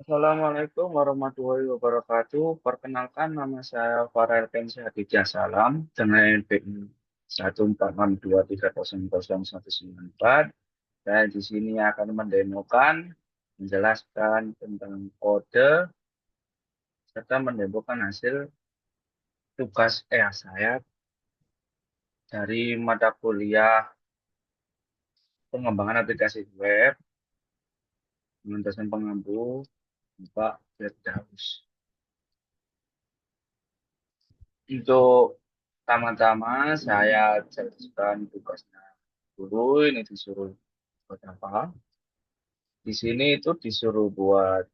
Assalamualaikum warahmatullahi wabarakatuh. Perkenalkan nama saya Farel Pensi Aditya Salam dengan NPI 14623001194. Dan di sini akan mendemokan, menjelaskan tentang kode serta mendemokan hasil tugas saya dari mata kuliah pengembangan aplikasi web dengan dosen pengampu Pak Firdaus. Untuk pertama-tama saya jelaskan tugasnya dulu. Ini disuruh buat apa? Di sini itu disuruh buat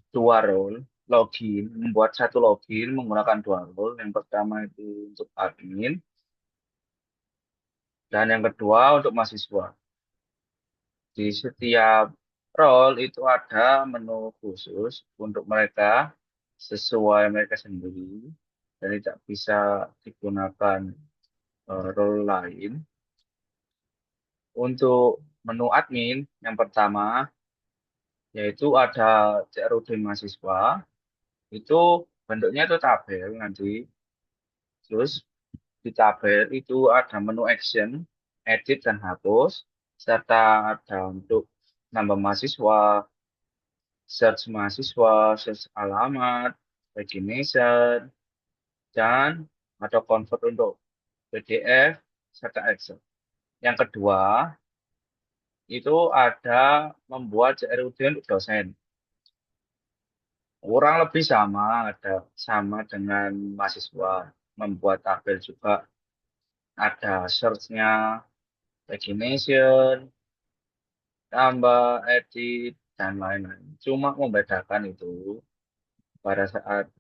dua role, login, membuat satu login menggunakan dua role. Yang pertama itu untuk admin dan yang kedua untuk mahasiswa. Di setiap role itu ada menu khusus untuk mereka sesuai mereka sendiri dan tidak bisa digunakan role lain. Untuk menu admin yang pertama yaitu ada CRUD mahasiswa, itu bentuknya itu tabel nanti. Terus di tabel itu ada menu action, edit dan hapus, serta ada untuk nambah mahasiswa, search alamat, pagination, dan ada convert untuk PDF serta Excel. Yang kedua itu ada membuat CRUD untuk dosen. Kurang lebih sama, ada sama dengan mahasiswa. Membuat tabel juga, ada search-nya, pagination, tambah, edit, dan lain-lain. Cuma membedakan itu pada saat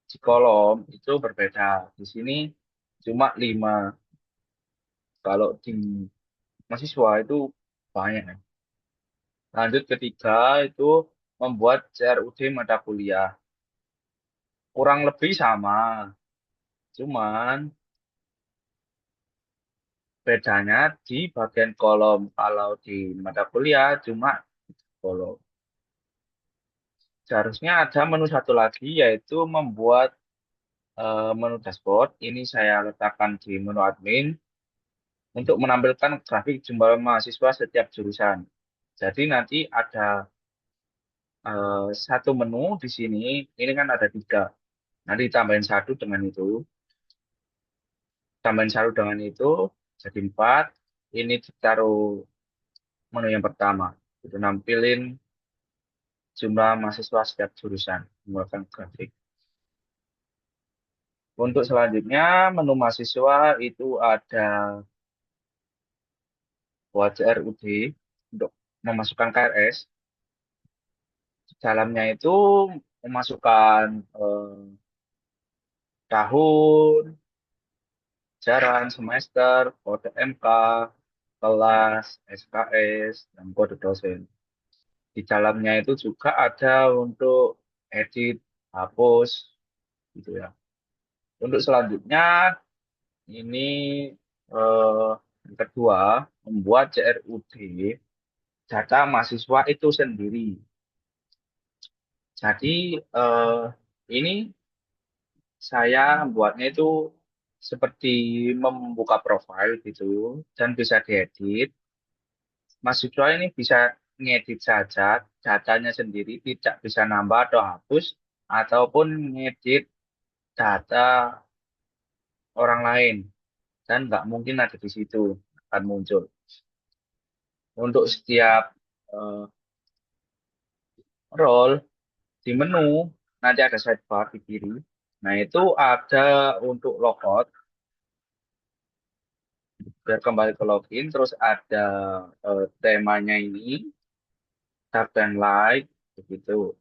di kolom itu berbeda. Di sini cuma 5. Kalau di mahasiswa itu banyak. Lanjut ketiga itu membuat CRUD mata kuliah. Kurang lebih sama. Cuman bedanya di bagian kolom. Kalau di mata kuliah cuma kolom. Seharusnya ada menu satu lagi yaitu membuat menu dashboard. Ini saya letakkan di menu admin untuk menampilkan grafik jumlah mahasiswa setiap jurusan. Jadi nanti ada satu menu di sini. Ini kan ada 3. Nanti tambahin satu dengan itu. Tambahin satu dengan itu jadi 4. Ini ditaruh menu yang pertama. Itu nampilin jumlah mahasiswa setiap jurusan menggunakan grafik. Untuk selanjutnya, menu mahasiswa itu ada buat CRUD untuk memasukkan KRS. Di dalamnya itu memasukkan tahun, jaran, semester, kode MK, kelas, SKS, dan kode dosen. Di dalamnya itu juga ada untuk edit, hapus, gitu ya. Untuk selanjutnya, ini eh, yang kedua, membuat CRUD data mahasiswa itu sendiri. Jadi ini saya buatnya itu seperti membuka profil gitu dan bisa diedit. Mahasiswa ini bisa ngedit saja datanya sendiri, tidak bisa nambah atau hapus ataupun ngedit data orang lain dan nggak mungkin ada di situ akan muncul. Untuk setiap eh, role di menu nanti ada sidebar di kiri. Nah, itu ada untuk logout biar kembali ke login, terus ada temanya ini, tab dan like, begitu.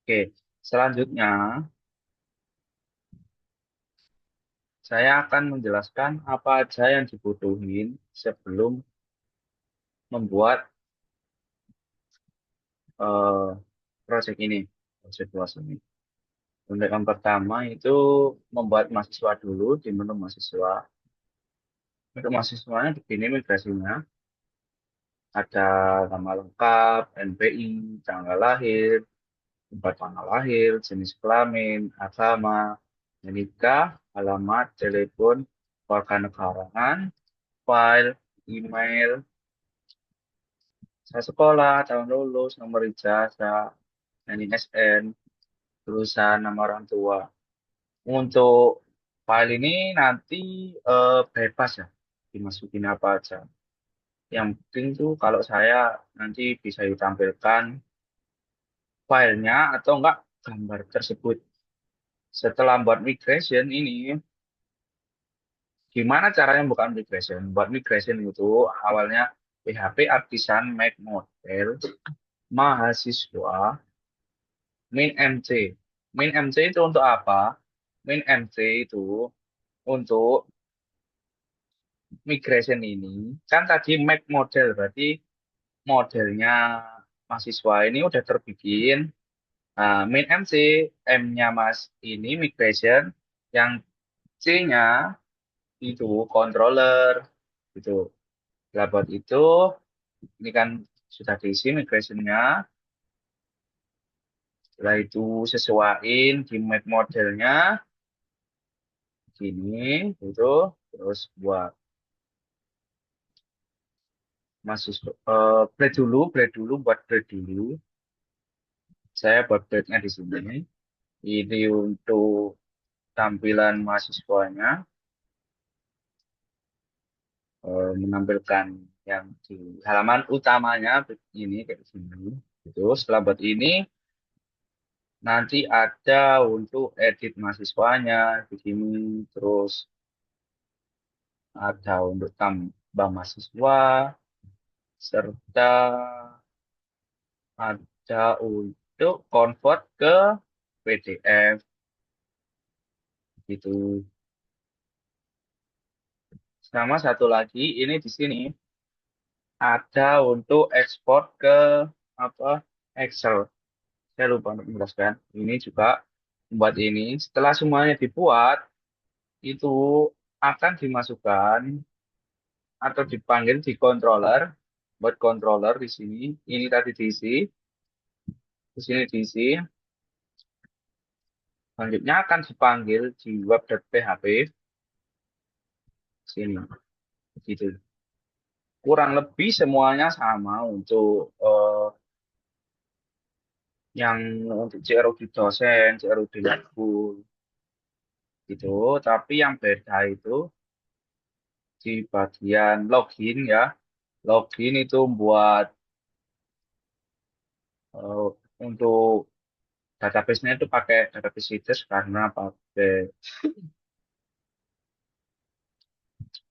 Oke, selanjutnya saya akan menjelaskan apa aja yang dibutuhin sebelum membuat eh, project ini, project luas ini. Untuk yang pertama itu membuat mahasiswa dulu di menu mahasiswa. Untuk mahasiswanya begini migrasinya. Ada nama lengkap, NPI, tanggal lahir, tempat tanggal lahir, jenis kelamin, agama, menikah, alamat, telepon, kewarganegaraan, file, email, saya sekolah, tahun lulus, nomor ijazah, NISN, perusahaan, nama orang tua. Untuk file ini nanti bebas ya, dimasukin apa aja. Yang penting tuh kalau saya nanti bisa ditampilkan filenya atau enggak gambar tersebut. Setelah buat migration ini, gimana caranya bukan migration? Buat migration itu awalnya PHP Artisan Make Model mahasiswa min MC. Min MC itu untuk apa? Min MC itu untuk migration ini kan tadi make model berarti modelnya mahasiswa ini udah terbikin. Nah, min MC, M-nya Mas ini migration, yang C-nya itu controller gitu. Lah buat itu ini kan sudah diisi migrationnya. Setelah itu sesuaiin di make modelnya gini gitu. Terus buat mahasiswa blade dulu buat blade dulu. Saya buat blade-nya di sini. Ini untuk tampilan mahasiswanya menampilkan yang di halaman utamanya ini kayak sini. Itu setelah buat ini nanti ada untuk edit mahasiswanya di sini, terus ada untuk tambah mahasiswa serta ada untuk convert ke PDF gitu. Sama satu lagi ini di sini ada untuk ekspor ke apa Excel. Saya lupa untuk menjelaskan. Ini juga membuat ini. Setelah semuanya dibuat, itu akan dimasukkan atau dipanggil di controller. Buat controller di sini. Ini tadi diisi. Di sini diisi. Selanjutnya akan dipanggil di web.php. Sini. Gitu. Kurang lebih semuanya sama untuk yang untuk CRUD dosen, CRUD Labul gitu. Tapi yang beda itu di bagian login ya. Login itu buat eh, untuk database-nya itu pakai database Citrix karena pakai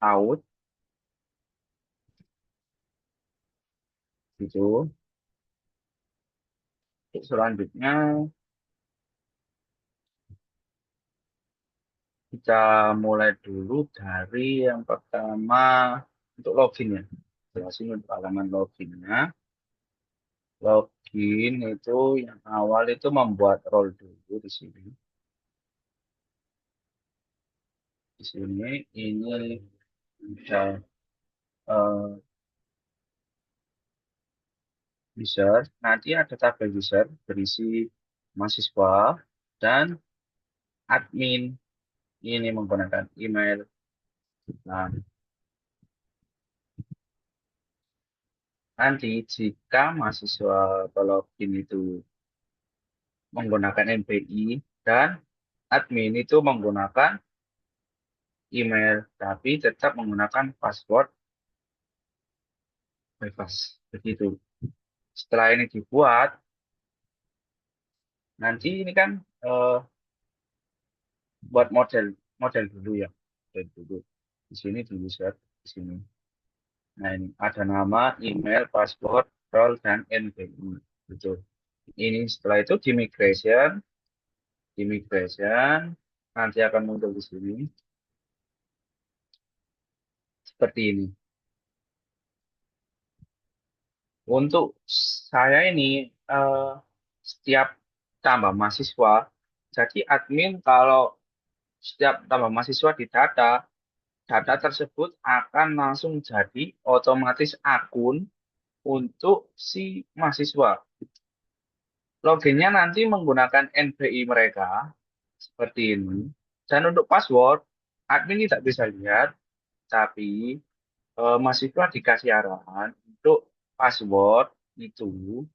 out gitu. Terus selanjutnya kita mulai dulu dari yang pertama untuk login ya. Jelasin untuk halaman loginnya. Login itu yang awal itu membuat role dulu di sini. Di sini ini bisa user. Nanti ada tabel user berisi mahasiswa dan admin. Ini menggunakan email. Nah, nanti jika mahasiswa login itu menggunakan NPI dan admin itu menggunakan email, tapi tetap menggunakan password bebas. Begitu. Setelah ini dibuat, nanti ini kan eh, buat model model dulu ya. Model dulu. Di sini di user, di sini. Nah, ini ada nama, email, password, role, dan NPI. Gitu. Ini setelah itu di migration nanti akan muncul di sini seperti ini. Untuk saya ini eh, setiap tambah mahasiswa, jadi admin kalau setiap tambah mahasiswa di data tersebut akan langsung jadi otomatis akun untuk si mahasiswa. Loginnya nanti menggunakan NPI mereka seperti ini. Dan untuk password, admin tidak bisa lihat, tapi mahasiswa dikasih arahan untuk password itu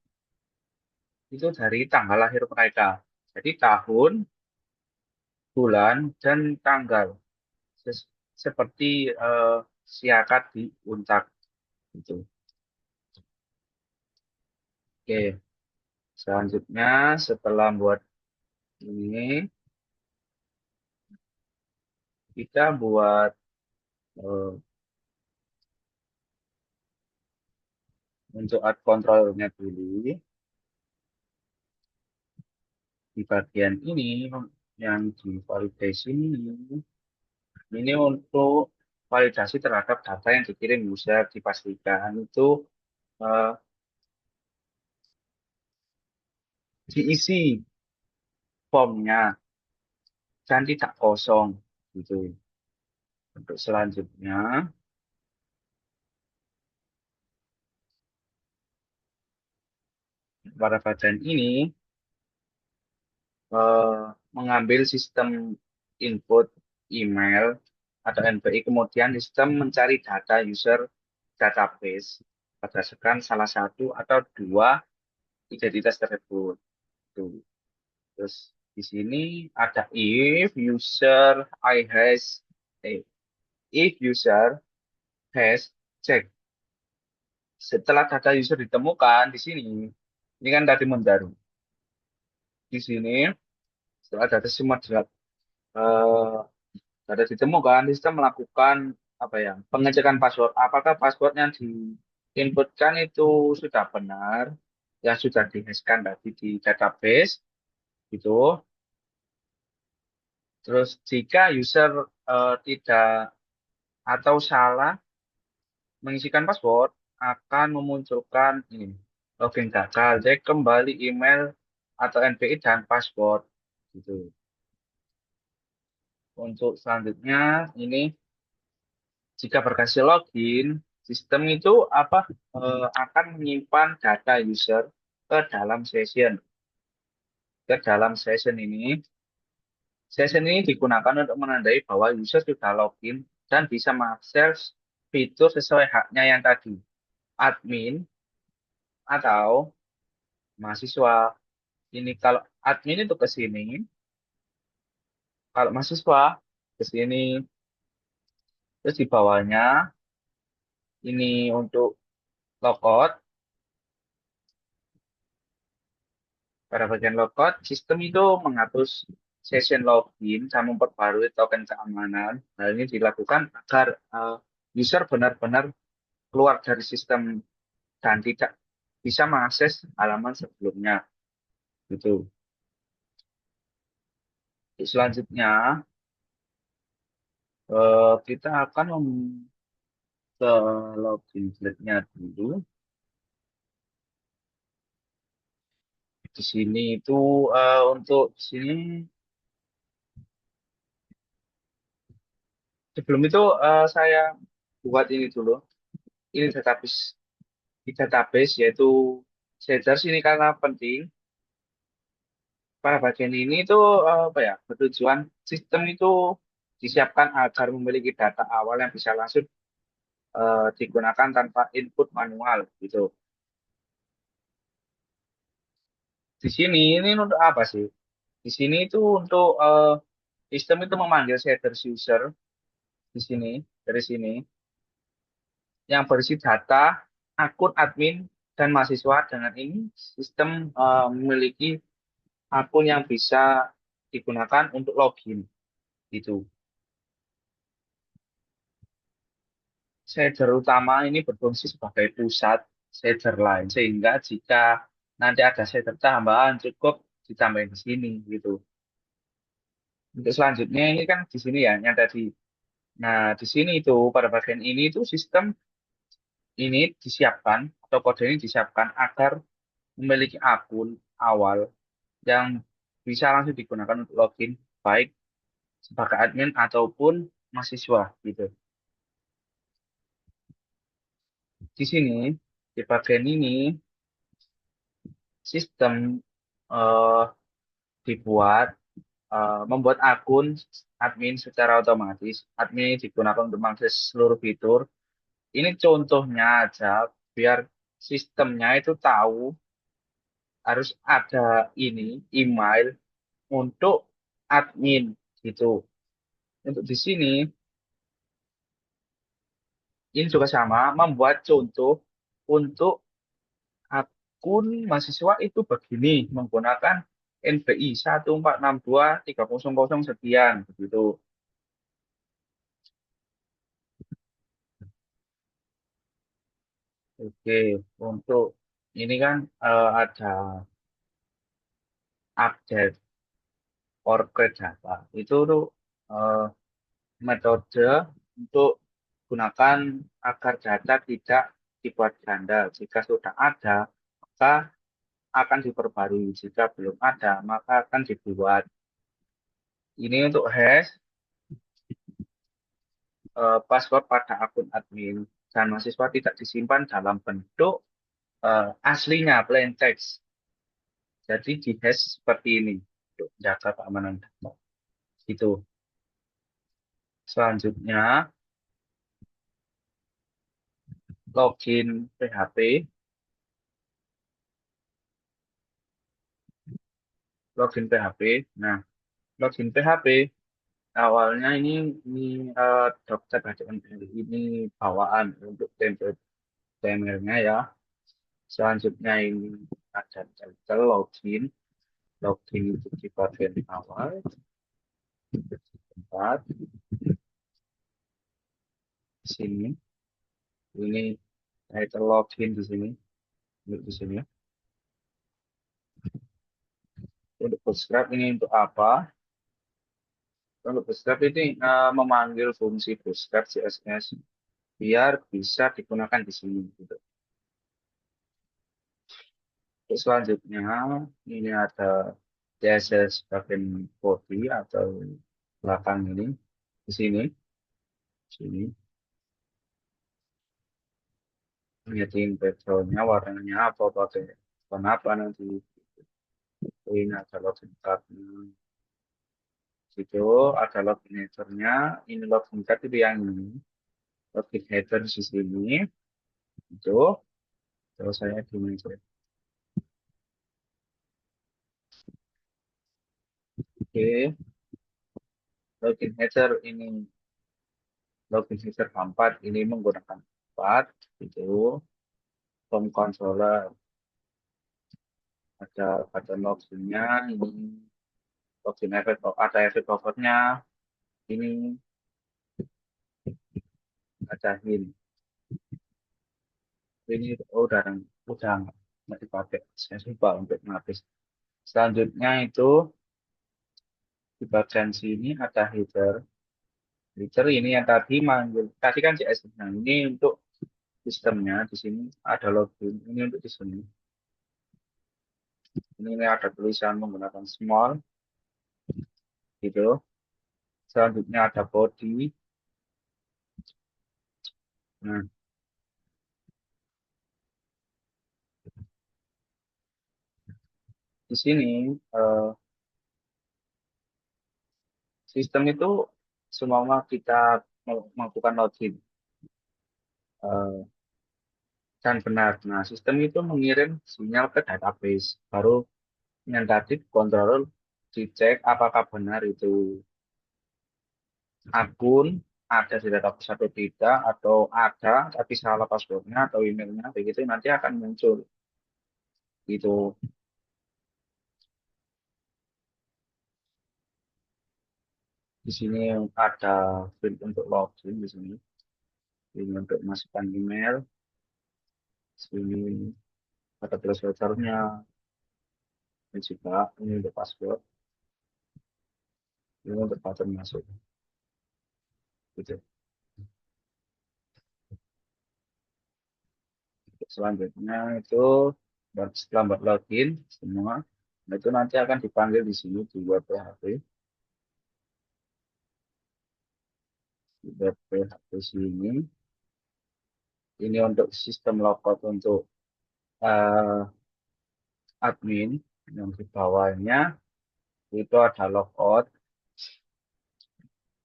itu dari tanggal lahir mereka. Jadi tahun, bulan, dan tanggal. Seperti siakat di Untak itu. Oke, selanjutnya setelah buat ini, kita buat eh, untuk add controllernya dulu. Di bagian ini yang di validasi ini untuk validasi terhadap data yang dikirim user dipastikan itu eh, diisi formnya dan tidak kosong gitu. Untuk selanjutnya pada bagian ini eh, mengambil sistem input email atau NPI kemudian sistem mencari data user database berdasarkan salah satu atau dua identitas tersebut. Tuh. Terus di sini ada eh, if user has check. Setelah data user ditemukan di sini, ini kan tadi Mondaru. Di sini setelah eh, data ditemukan, sistem melakukan apa ya pengecekan password. Apakah password yang diinputkan itu sudah benar, yang sudah dihashkan tadi di database itu. Terus jika user tidak atau salah mengisikan password akan memunculkan ini login gagal. Jadi kembali email atau NPI dan password gitu. Untuk selanjutnya ini jika berhasil login, sistem itu akan menyimpan data user ke dalam session. Ke dalam session ini, session ini digunakan untuk menandai bahwa user sudah login dan bisa mengakses fitur sesuai haknya yang tadi. Admin atau mahasiswa. Ini kalau admin itu ke sini, kalau mahasiswa ke sini, terus di bawahnya ini untuk logout. Pada bagian logout, sistem itu menghapus session login dan memperbarui token keamanan. Hal ini dilakukan agar user benar-benar keluar dari sistem dan tidak bisa mengakses halaman sebelumnya. Gitu. Selanjutnya, kita akan ke login nya dulu. Di sini itu untuk di sini sebelum itu saya buat ini dulu. Ini database yaitu Shaders ini karena penting. Pada bagian ini itu apa ya bertujuan sistem itu disiapkan agar memiliki data awal yang bisa langsung digunakan tanpa input manual gitu. Di sini ini untuk apa sih? Di sini itu untuk sistem itu memanggil shaders user di sini dari sini yang berisi data akun admin dan mahasiswa. Dengan ini sistem memiliki akun yang bisa digunakan untuk login gitu. Shader utama ini berfungsi sebagai pusat shader lain sehingga jika nanti ada shader tambahan cukup ditambahin di sini gitu. Untuk selanjutnya ini kan di sini ya yang tadi. Nah, di sini itu pada bagian ini itu sistem ini disiapkan atau kode ini disiapkan agar memiliki akun awal yang bisa langsung digunakan untuk login baik sebagai admin ataupun mahasiswa gitu. Di sini Di bagian ini sistem eh, dibuat membuat akun admin secara otomatis. Admin ini digunakan untuk mengakses seluruh fitur. Ini contohnya aja biar sistemnya itu tahu harus ada ini email untuk admin gitu. Untuk di sini ini juga sama membuat contoh untuk akun mahasiswa itu begini menggunakan NPI 1462300 sekian begitu. Oke, untuk ini kan ada update corporate data. Itu tuh eh, metode untuk gunakan agar data tidak dibuat ganda. Jika sudah ada, maka akan diperbarui. Jika belum ada, maka akan dibuat. Ini untuk hash password pada akun admin dan mahasiswa tidak disimpan dalam bentuk aslinya plain text. Jadi di hash seperti ini untuk jaga keamanan data. Itu. Selanjutnya login PHP, login PHP. Nah, login PHP awalnya ini dokter HTML ini bawaan untuk template HTML-nya ya. Selanjutnya ini ada template login, login itu di bagian awal, tempat di sini. Ini title login di sini, di sini ya. Untuk bootstrap ini untuk apa? Untuk bootstrap ini memanggil fungsi bootstrap CSS biar bisa digunakan di sini gitu. Terus selanjutnya ini ada CSS bagian body atau belakang ini di sini nyetin backgroundnya warnanya apa pakai warna apa nanti. Ini ada login cardnya, situ ada login headernya. Ini login card itu yang ini login header di sini itu terus saya gini aja. Oke, login header ini login header keempat ini menggunakan empat itu form controller ada loginnya ini login efek ada efek covernya ini ada hint ini udah nggak dipakai saya lupa untuk ngapis. Selanjutnya itu di bagian sini ada header. Header ini yang tadi manggil tadi kan CSS. Nah ini untuk sistemnya di sini ada login ini untuk di sini. Ini ada tulisan menggunakan small gitu. Selanjutnya ada body. Nah, di sini eh, sistem itu semua kita melakukan login eh, dan benar. Nah, sistem itu mengirim sinyal ke database. Baru yang tadi controller dicek apakah benar itu akun ada di database atau tidak, atau ada tapi salah passwordnya atau emailnya, begitu nanti akan muncul. Gitu. Di sini ada field untuk login di sini. Ini untuk masukkan email. Sini ada translatornya dan juga ini untuk password. Ini untuk pattern masuk. Gitu. Selanjutnya itu setelah buat login semua, nah itu nanti akan dipanggil di sini di web PHP, di web PHP sini Ini untuk sistem logout untuk eh, admin. Yang di bawahnya itu ada logout.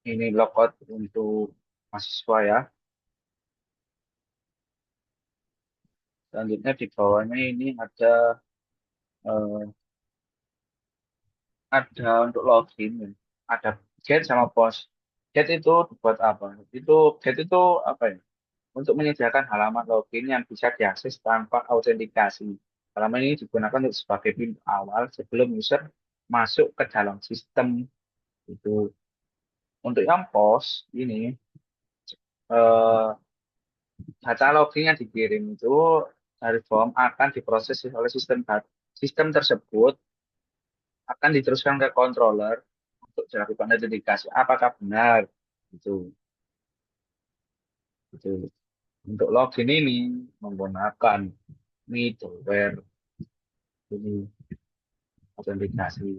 Ini logout untuk mahasiswa ya. Selanjutnya di bawahnya ini eh, ada untuk login, ya. Ada get sama post. Get itu buat apa? Get itu apa ya? Untuk menyediakan halaman login yang bisa diakses tanpa autentikasi. Halaman ini digunakan untuk sebagai pintu awal sebelum user masuk ke dalam sistem itu. Untuk yang post ini eh, data login yang dikirim itu dari form akan diproses oleh sistem tersebut akan diteruskan ke controller untuk dilakukan autentikasi. Apakah benar? Itu, itu. Untuk login ini menggunakan middleware ini autentikasi.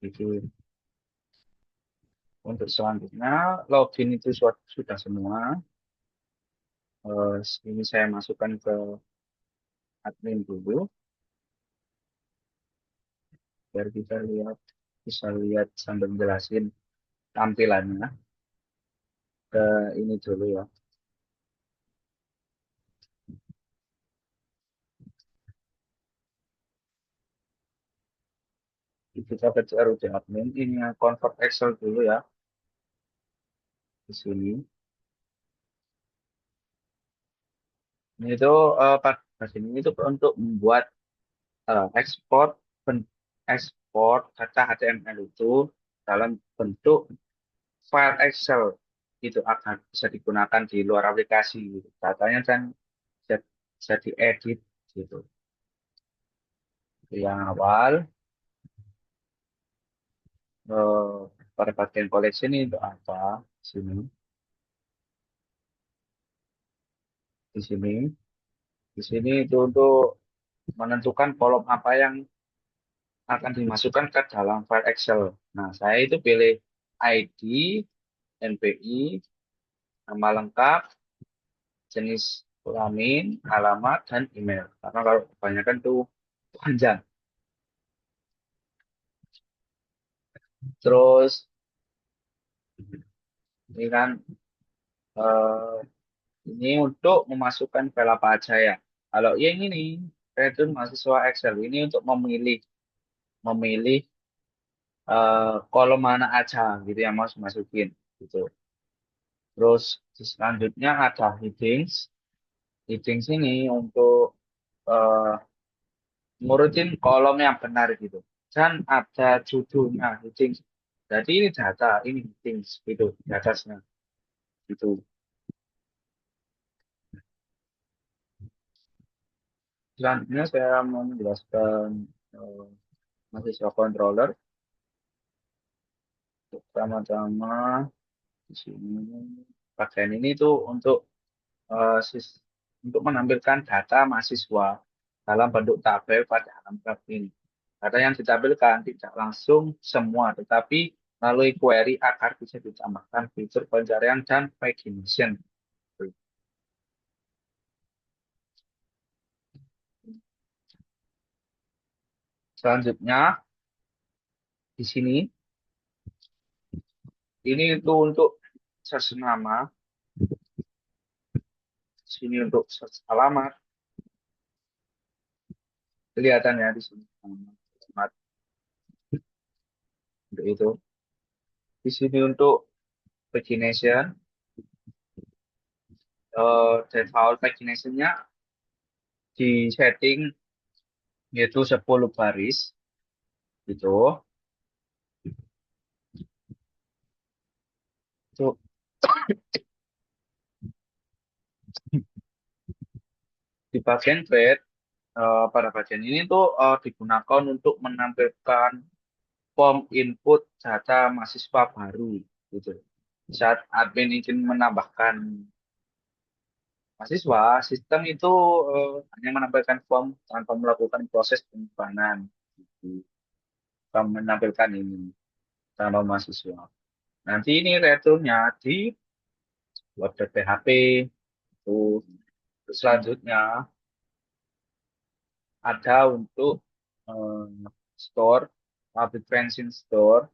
Itu untuk selanjutnya login itu sudah semua. Ini saya masukkan ke admin dulu biar kita bisa lihat sambil jelasin tampilannya ke ini dulu ya. Kita ke CRUD admin, ini yang convert Excel dulu ya di sini. Ini itu pada sini itu untuk membuat ekspor ekspor data HTML itu dalam bentuk file Excel itu akan bisa digunakan di luar aplikasi. Datanya kan bisa, bisa diedit gitu. Yang awal eh, pada bagian koleksi ini untuk apa? Sini, di sini, di sini itu untuk menentukan kolom apa yang akan dimasukkan ke dalam file Excel. Nah, saya itu pilih ID, NPI, nama lengkap, jenis kelamin, alamat, dan email. Karena kalau kebanyakan tuh panjang. Terus ini kan eh, ini untuk memasukkan file apa aja ya. Kalau yang ini saya itu mahasiswa Excel ini untuk memilih memilih kolom mana aja gitu yang mau masukin gitu. Terus selanjutnya ada headings. Headings ini untuk eh, ngurutin kolom yang benar gitu. Dan ada judulnya headings. Jadi ini data, ini headings gitu di atasnya gitu. Selanjutnya saya mau menjelaskan eh, mahasiswa controller. Pertama-tama di sini bagian ini tuh untuk untuk menampilkan data mahasiswa dalam bentuk tabel pada halaman ini. Data yang ditampilkan tidak langsung semua, tetapi melalui query agar bisa ditambahkan fitur pencarian dan pagination. Selanjutnya di sini ini itu untuk search nama, di sini untuk search alamat, kelihatan ya di sini alamat untuk itu. Di sini untuk pagination, default paginationnya di setting yaitu 10 baris gitu. Itu di bagian thread pada bagian ini tuh digunakan untuk menampilkan form input data mahasiswa baru gitu. Saat admin ingin menambahkan mahasiswa, sistem itu hanya menampilkan form tanpa melakukan proses penyimpanan. Gitu. Tanpa menampilkan ini tanpa mahasiswa. Nanti ini returnnya buat PHP itu. Terus selanjutnya ada untuk store, public bensin store.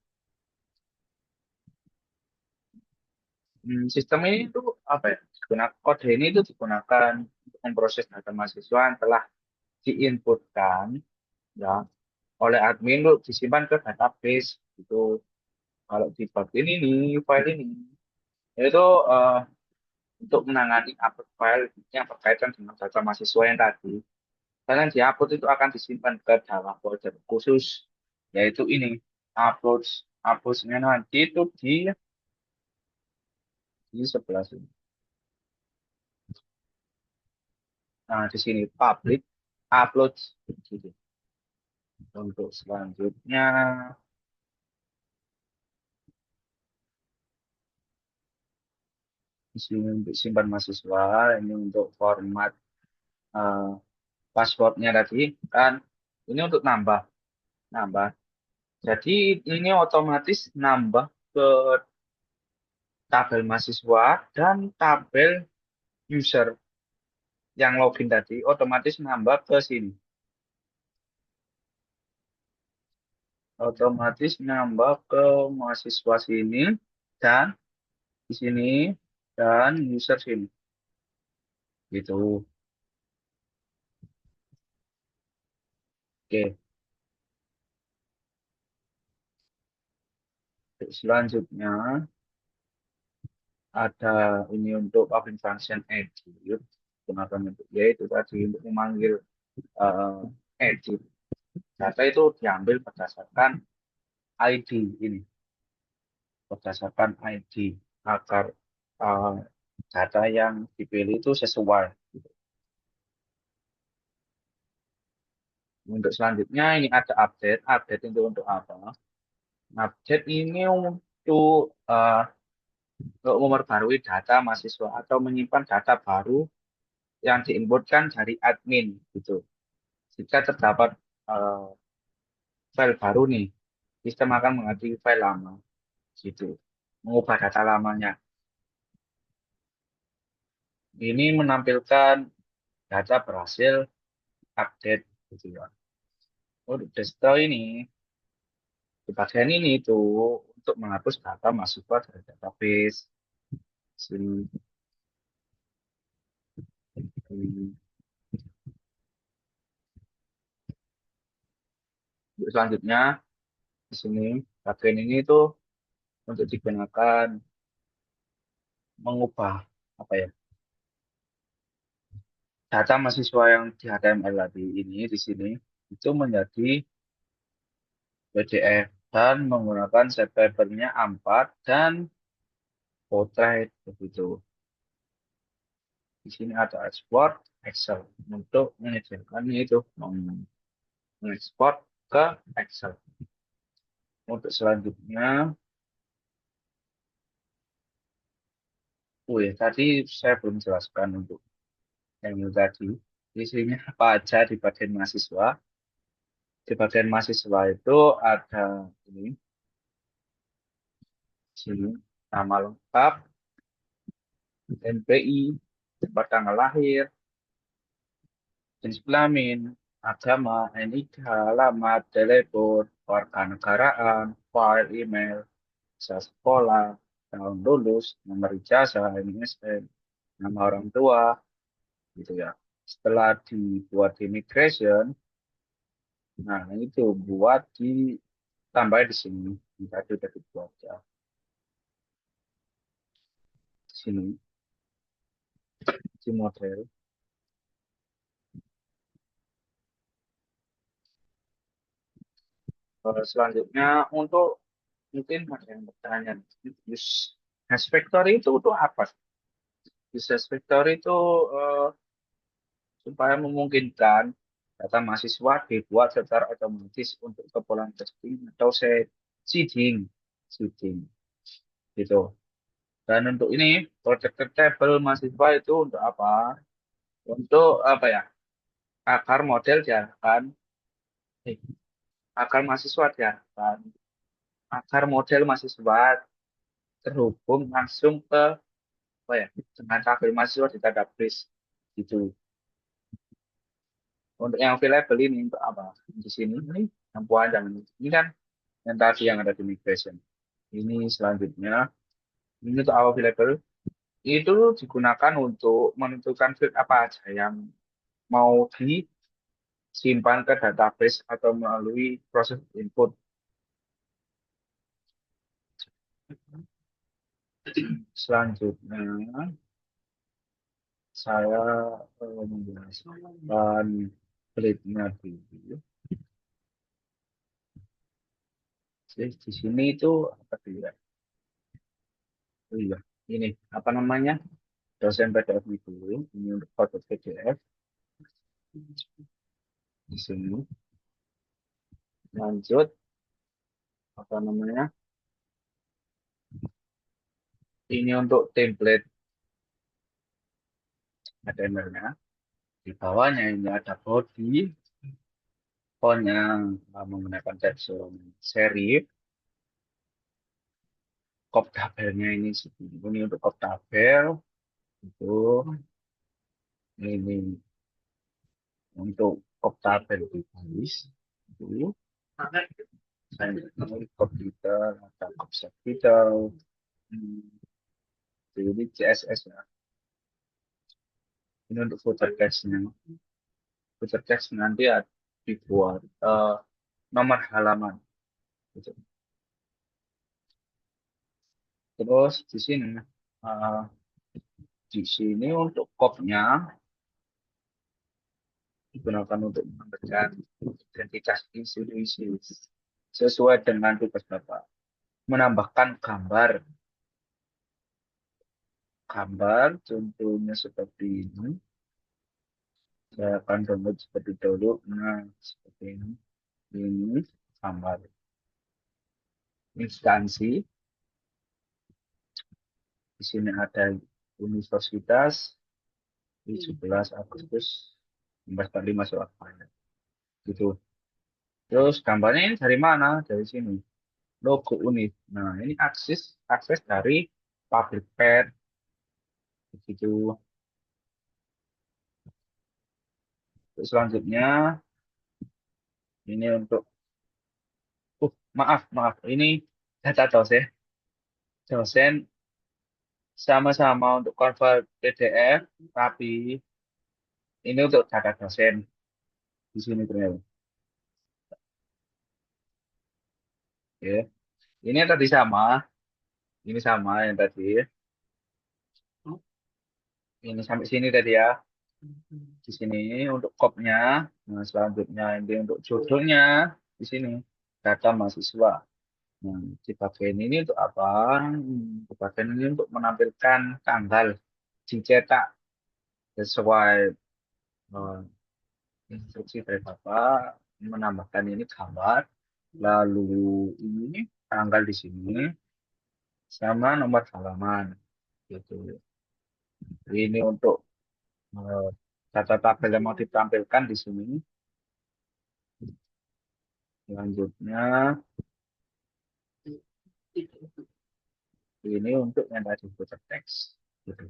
Sistem ini itu apa ya? Digunakan kode ini itu digunakan untuk memproses data mahasiswa yang telah diinputkan ya oleh admin untuk disimpan ke database itu. Kalau di bab ini nih, file ini itu untuk menangani upload file yang berkaitan dengan data mahasiswa yang tadi. Karena yang diupload itu akan disimpan ke dalam folder khusus, yaitu ini upload uploadnya nanti itu di sebelah sini. Nah, di sini public upload gitu. Untuk selanjutnya di sini untuk simpan mahasiswa, ini untuk format eh, passwordnya tadi kan ini untuk nambah nambah. Jadi ini otomatis nambah ke tabel mahasiswa dan tabel user yang login tadi otomatis nambah ke sini. Otomatis nambah ke mahasiswa sini dan di sini dan user sini. Gitu. Oke. Selanjutnya ada ini untuk public function edit. Gunakan untuk yaitu tadi untuk memanggil eh, edit. Data itu diambil berdasarkan ID ini. Berdasarkan ID agar eh, data yang dipilih itu sesuai. Untuk selanjutnya ini ada update. Update itu untuk apa? Update ini untuk memperbarui data mahasiswa atau menyimpan data baru yang diinputkan dari admin gitu. Jika terdapat eh, file baru nih, sistem akan mengganti file lama gitu. Mengubah data lamanya. Ini menampilkan data berhasil update gitu ya. Untuk desktop ini, di bagian ini itu untuk menghapus data mahasiswa dari database. Sini, ini. Untuk selanjutnya di sini bagian ini itu untuk digunakan mengubah apa ya data mahasiswa yang di HTML tadi ini di sini itu menjadi PDF dan menggunakan wallpapernya A4 dan portrait begitu. Di sini ada export Excel untuk menyediakan itu mengekspor ke Excel. Untuk selanjutnya, oh ya, tadi saya belum jelaskan untuk yang itu tadi. Di sini apa aja di bagian mahasiswa? Di bagian mahasiswa itu ada ini, sini nama lengkap, NPI, tempat tanggal lahir, jenis kelamin, agama, NIK, alamat, telepon, warganegaraan, file email, visa sekolah, tahun lulus, nomor ijazah, MSN, nama orang tua, gitu ya. Setelah dibuat di migration, nah itu buat ditambah di sini. Tadi udah dibuat ya. Di sini, di model. Selanjutnya untuk mungkin ada yang bertanya, use hash factory itu untuk apa? Use hash factory itu eh, supaya memungkinkan data mahasiswa dibuat secara otomatis untuk keperluan testing atau seeding, seeding gitu. Dan untuk ini protected table mahasiswa itu untuk apa? Untuk apa ya? Agar model diarahkan, eh, agar mahasiswa diarahkan, agar model mahasiswa terhubung langsung ke apa ya dengan tabel mahasiswa di database gitu. Untuk yang available ini untuk apa? Di sini ini yang panjang ini kan yang tadi yang ada di migration. Ini selanjutnya ini untuk available itu digunakan untuk menentukan field apa aja yang mau disimpan ke database atau melalui proses input. Selanjutnya saya menjelaskan peliknya dulu. Jadi di sini itu apa dia? Oh iya, ini apa namanya? Dosen PDF itu ini untuk foto PDF di sini. Lanjut apa namanya? Ini untuk template HTML-nya. Di bawahnya ini ada body, font yang menggunakan teks serif, kop tabelnya ini untuk kop tabel itu ini untuk kop tabel di baris itu saya komputer atau kop capital ini CSS ya. Ini untuk footer text-nya. Footer text nanti dibuat nomor halaman gitu. Terus uh, di sini untuk kopnya digunakan untuk memberikan identitas institusi sesuai dengan tugas Bapak. Menambahkan gambar contohnya seperti ini. Saya akan download seperti dulu. Nah, seperti ini. Ini gambar instansi. Di sini ada universitas 17 Agustus 1945 Surabaya. Gitu. Terus gambarnya ini dari mana? Dari sini. Logo Univ. Nah, ini akses dari public pad. Begitu. Terus selanjutnya ini untuk maaf. Ini data dosen. Dosen sama-sama untuk convert PDF, tapi ini untuk data dosen di sini ternyata. Ya. Ini yang tadi ini sama yang tadi. Ini sampai sini tadi ya. Di sini untuk kopnya. Nah, selanjutnya ini untuk judulnya di sini data mahasiswa. Nah, di bagian ini untuk apa? Di bagian ini untuk menampilkan tanggal dicetak sesuai eh, instruksi dari Bapak, menambahkan ini gambar, lalu ini tanggal di sini sama nomor halaman gitu. Ini untuk eh, data tabel yang mau ditampilkan di sini. Selanjutnya ini untuk yang tadi footer text. Gitu.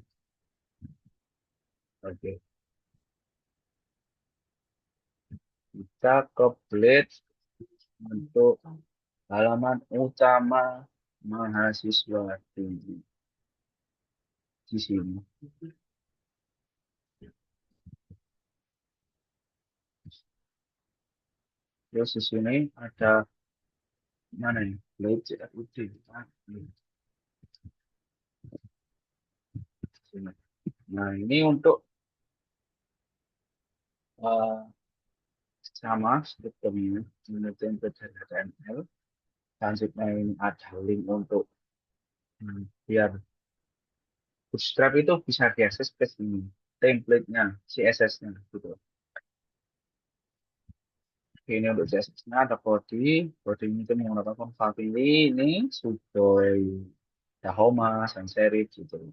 Oke, kita ke blade untuk halaman utama mahasiswa di sini. Terus di sini ada mana ya? Blade CFUD. Nah, ini untuk eh, sama strukturnya menggunakan HTML. Selanjutnya ini ada link untuk biar Bootstrap itu bisa diakses ke sini. Template-nya, CSS-nya gitu. Ini untuk CSS-nya ada body. Body ini itu menggunakan font family ini Sudoy, Dahoma, sans serif gitu.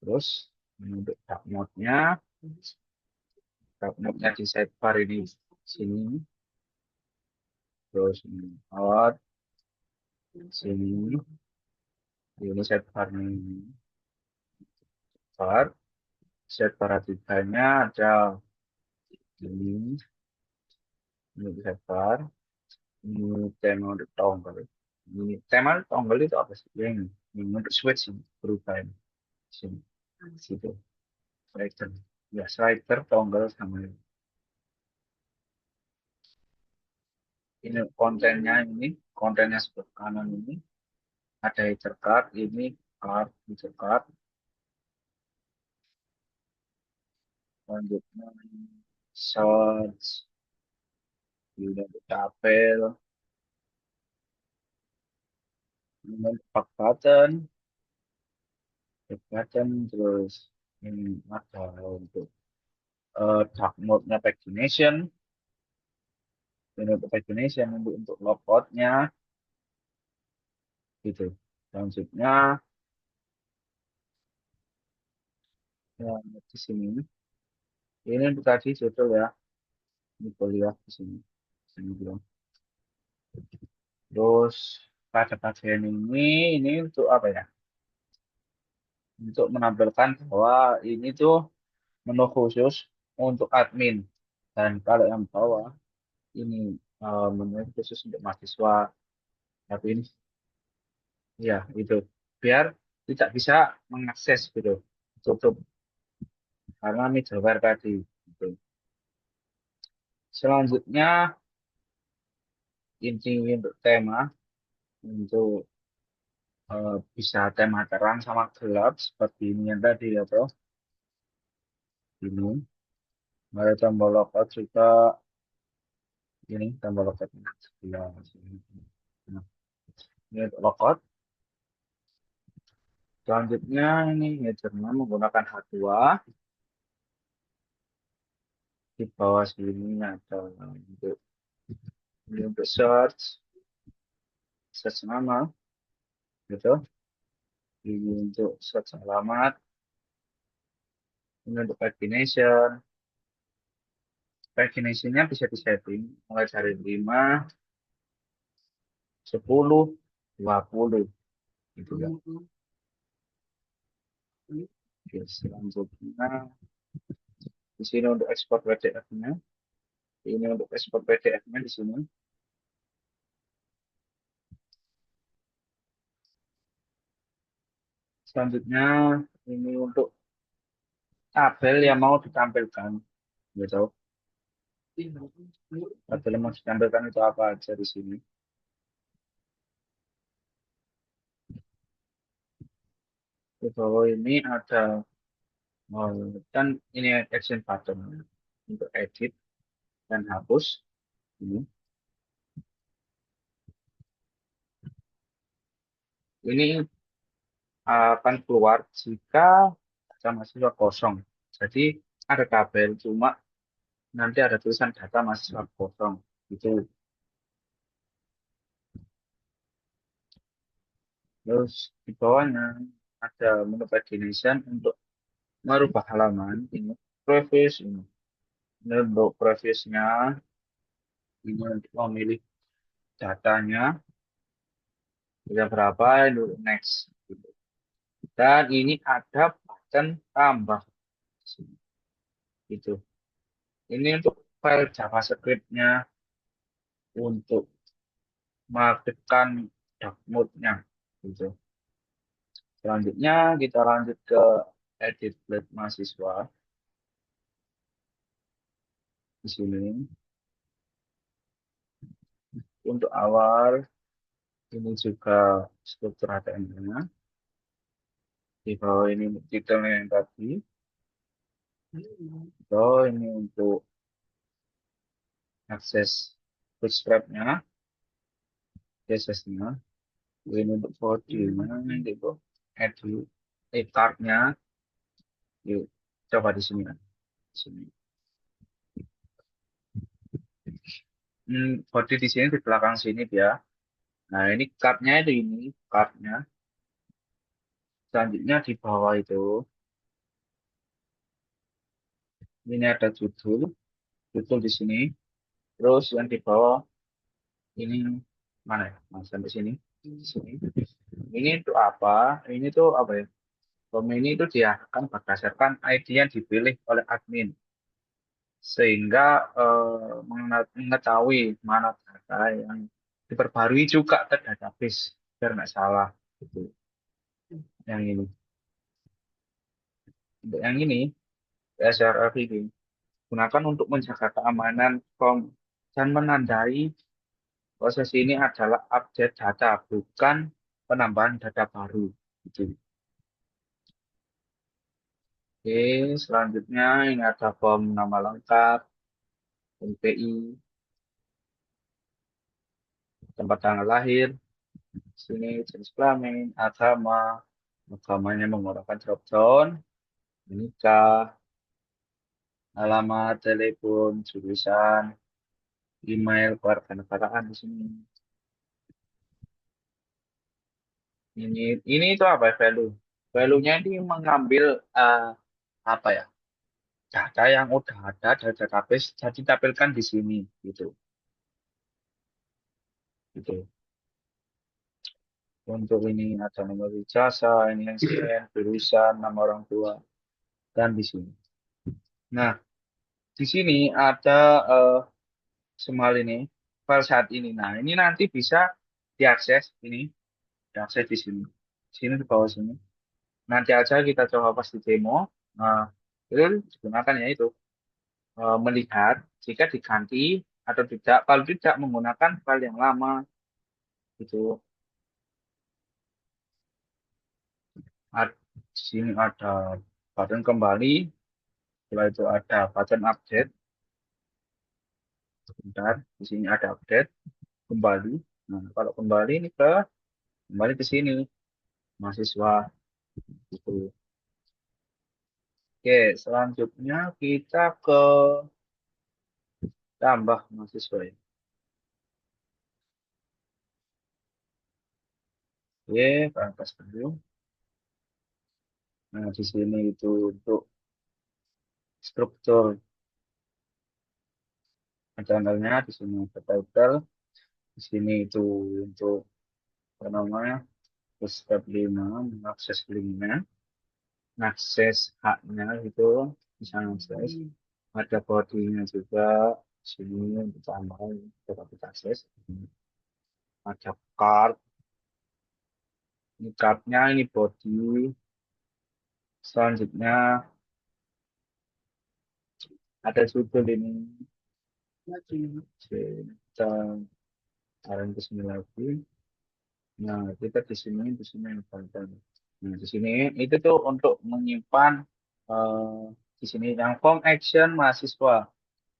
Terus ini untuk dark mode-nya. Dark mode-nya di sidebar ini sini. Terus ini out sini. Ini sidebar ini. sidebar. Sidebar tiganya ada ini, ini sidebar. Ini tema untuk toggle. Ini tema toggle itu apa sih? Yang untuk switch ini, berubah ini. Sini, situ. Slider. Ya, slider, toggle, sama ini. Ini kontennya ini, kontennya sebelah kanan ini. Ada header card, ini card, header card. Selanjutnya search, ini untuk tabel, ini back button, terus ini ada untuk dark mode-nya pagination, ini untuk pagination, untuk logout-nya, gitu. Selanjutnya, ya, di sini, ini untuk tadi judul ya, ini kuliah di sini, sini bilang. Terus pada bagian ini untuk apa ya? Untuk menampilkan bahwa ini tuh menu khusus untuk admin. Dan kalau yang bawah ini menu khusus untuk mahasiswa. Tapi ini ya itu biar tidak bisa mengakses gitu. Tutup karena middleware tadi. Gitu. Selanjutnya inti untuk tema untuk bisa tema terang sama gelap seperti ini yang tadi ya bro. Ini ada tombol logout juga ini tombol logout sebelah sini. Nah, ini untuk logout. Selanjutnya ini headernya menggunakan H2. Di bawah sini ada untuk ini untuk search nama gitu. Ini untuk search alamat. Ini untuk pagination. Paginationnya bisa disetting mulai dari 5, 10, 20 gitu ya. Oke, selanjutnya di sini untuk ekspor PDF-nya. Ini untuk ekspor PDF-nya di sini. Selanjutnya ini untuk tabel yang mau ditampilkan gitu. Tabel yang mau ditampilkan itu apa aja di sini. Di bawah ini ada dan ini action button untuk edit dan hapus. Ini akan keluar jika data mahasiswa kosong. Jadi ada tabel cuma nanti ada tulisan data mahasiswa kosong. Itu terus di bawahnya ada menu pagination untuk merubah halaman ini previous ini untuk previousnya ini untuk memilih datanya sudah berapa itu next gitu. Dan ini ada button tambah gitu. Ini untuk file JavaScript-nya untuk mengaktifkan dark mode-nya gitu. Selanjutnya kita lanjut ke edit blade mahasiswa di sini. Untuk awal ini juga struktur HTML-nya. Di bawah ini detailnya yang tadi. So ini untuk akses bootstrap-nya, CSS-nya. Ini untuk body, mana ini untuk edit, card-nya. Yuk, coba di sini. Di sini. Body di sini di belakang sini dia. Nah, ini card-nya itu ini, card-nya. Selanjutnya di bawah itu, ini ada judul, judul di sini. Terus yang di bawah ini mana ya? Nah, sampai sini. Di sini. Ini untuk apa? Ini tuh apa ya? Form ini itu diarahkan berdasarkan ID yang dipilih oleh admin, sehingga mengetahui mana data yang diperbarui juga ke database, biar nggak salah. Gitu. Yang ini. Untuk yang ini, SRF ini, gunakan untuk menjaga keamanan form dan menandai proses ini adalah update data, bukan penambahan data baru. Gitu. Oke, selanjutnya ini ada form nama lengkap, NPI, tempat tanggal lahir, sini jenis kelamin, agama, agamanya menggunakan drop down, menikah, alamat, telepon, jurusan, email, kewarganegaraan di sini. Ini itu apa ya, value? Value-nya ini mengambil eh, apa ya? Data yang udah ada dari database jadi ditampilkan di sini gitu. Gitu. Untuk ini ada nomor ijazah, ini NCN, jurusan, nama orang tua, dan di sini. Nah, di sini ada eh, Semal ini, file saat ini. Nah, ini nanti bisa diakses ini, diakses di sini. Sini di bawah sini. Nanti aja kita coba pas di demo. Nah, itu digunakan ya itu melihat jika diganti atau tidak. Kalau tidak menggunakan file yang lama itu. Di sini ada button kembali. Setelah itu ada button update. Sebentar, di sini ada update kembali. Nah, kalau kembali ini kembali ke sini mahasiswa itu. Oke, selanjutnya kita ke tambah mahasiswa ya. Oke, pangkas dulu. Nah, di sini itu untuk struktur channelnya, di sini ada title, di sini itu untuk apa namanya, step 5, mengakses linknya, mengakses haknya itu, bisa mengakses. Ada body-nya juga, di sini untuk tambahan, dapat kita akses. Ada card, ini card-nya, ini body. Selanjutnya ada judul ini. Kita taruh ke sini lagi. Nah, kita di sini yang konten. Nah, di sini itu tuh untuk menyimpan eh, di sini yang form action mahasiswa,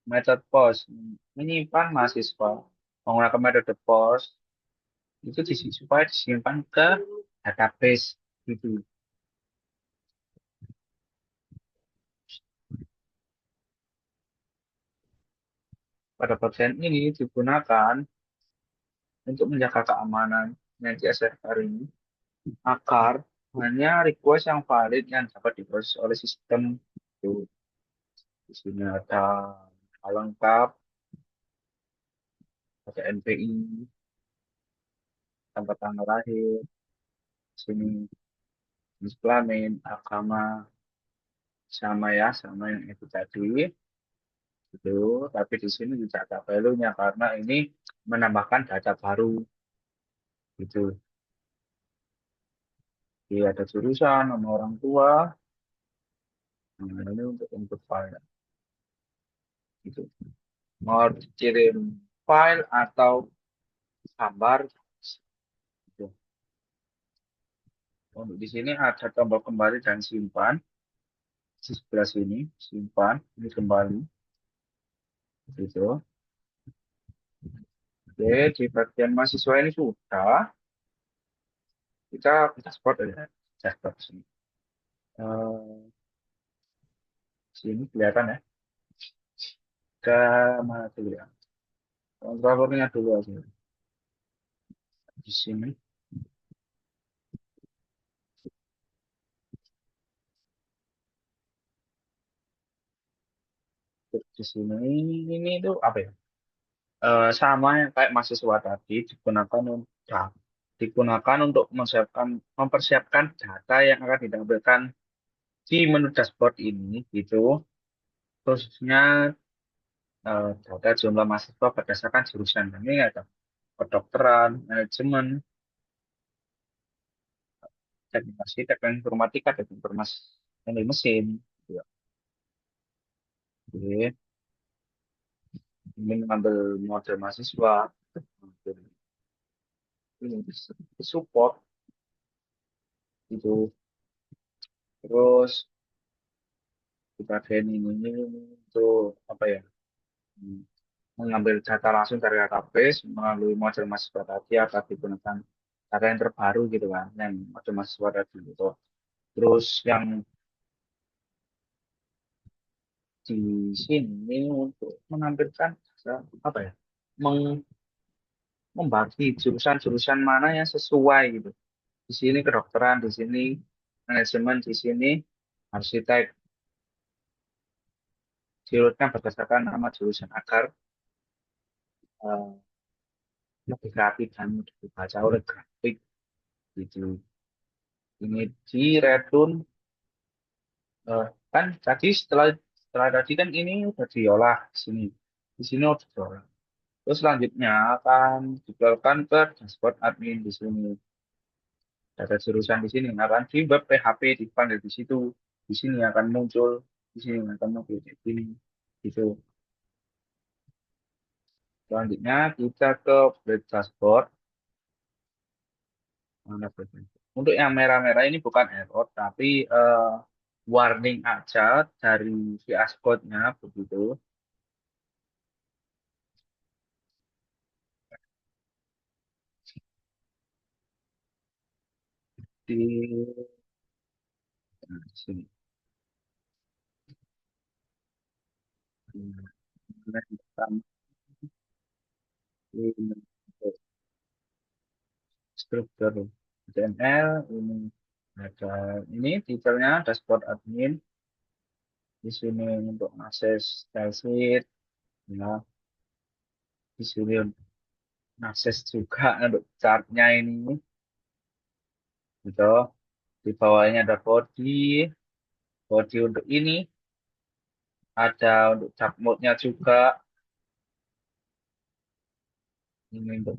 method post, menyimpan mahasiswa, menggunakan metode post itu supaya disimpan ke database gitu. Pada bagian ini digunakan untuk menjaga keamanan nanti server ini agar hanya request yang valid yang dapat diproses oleh sistem itu. Di sini ada hal lengkap, ada NPI, tempat tanggal lahir, di sini jenis kelamin, agama, sama ya, sama yang itu tadi. Itu, tapi di sini tidak ada value-nya karena ini menambahkan data baru gitu. Jadi ada jurusan, nama orang tua, nah ini untuk input file gitu. Mau dikirim file atau gambar gitu. Untuk di sini ada tombol kembali dan simpan. Di sebelah sini, simpan, ini kembali. Gitu. Oke, di bagian mahasiswa ini sudah. Kita sport ya. Dashboard sini. Eh, sini kelihatan ya. Ke mana dulu ya? Controllernya dulu aja. Di sini. Di sini. Ini tuh apa ya? Sama yang kayak mahasiswa tadi digunakan untuk digunakan untuk mempersiapkan data yang akan ditampilkan di menu dashboard ini gitu, khususnya data jumlah mahasiswa berdasarkan jurusan ini ada kedokteran, manajemen, teknik informatika, teknik informasi, teknik mesin. Gitu ya. Oke, ini mengambil model mahasiswa, model ini support itu, terus kita ini untuk apa ya? Hmm, mengambil data langsung dari database melalui model mahasiswa tadi agar digunakan data yang terbaru gitu kan, yang model mahasiswa tadi gitu. Terus yang di sini untuk menampilkan apa ya? meng- Membagi jurusan-jurusan mana yang sesuai gitu. Di sini kedokteran, di sini manajemen, di sini arsitek, diurutkan berdasarkan nama jurusan agar eh, lebih rapi dan mudah dibaca oleh grafik gitu. Ini di Redun kan tadi setelah tadi kan ini udah diolah di sini udah diolah. Terus selanjutnya akan dikeluarkan ke dashboard admin di sini. Data jurusan di sini akan di web PHP dipanggil di situ. Di sini akan muncul, di sini akan muncul di sini. Gitu. Selanjutnya kita ke Blade Dashboard. Mana Blade Dashboard? Untuk yang merah-merah ini bukan error, tapi warning aja dari VS Code-nya begitu. Di, nah, di sini. Nah, ini struktur HTML ini ada ini detailnya dashboard admin di sini untuk akses style sheet ya di sini untuk akses juga untuk chartnya ini gitu di bawahnya ada body untuk ini ada untuk tab mode-nya juga ini untuk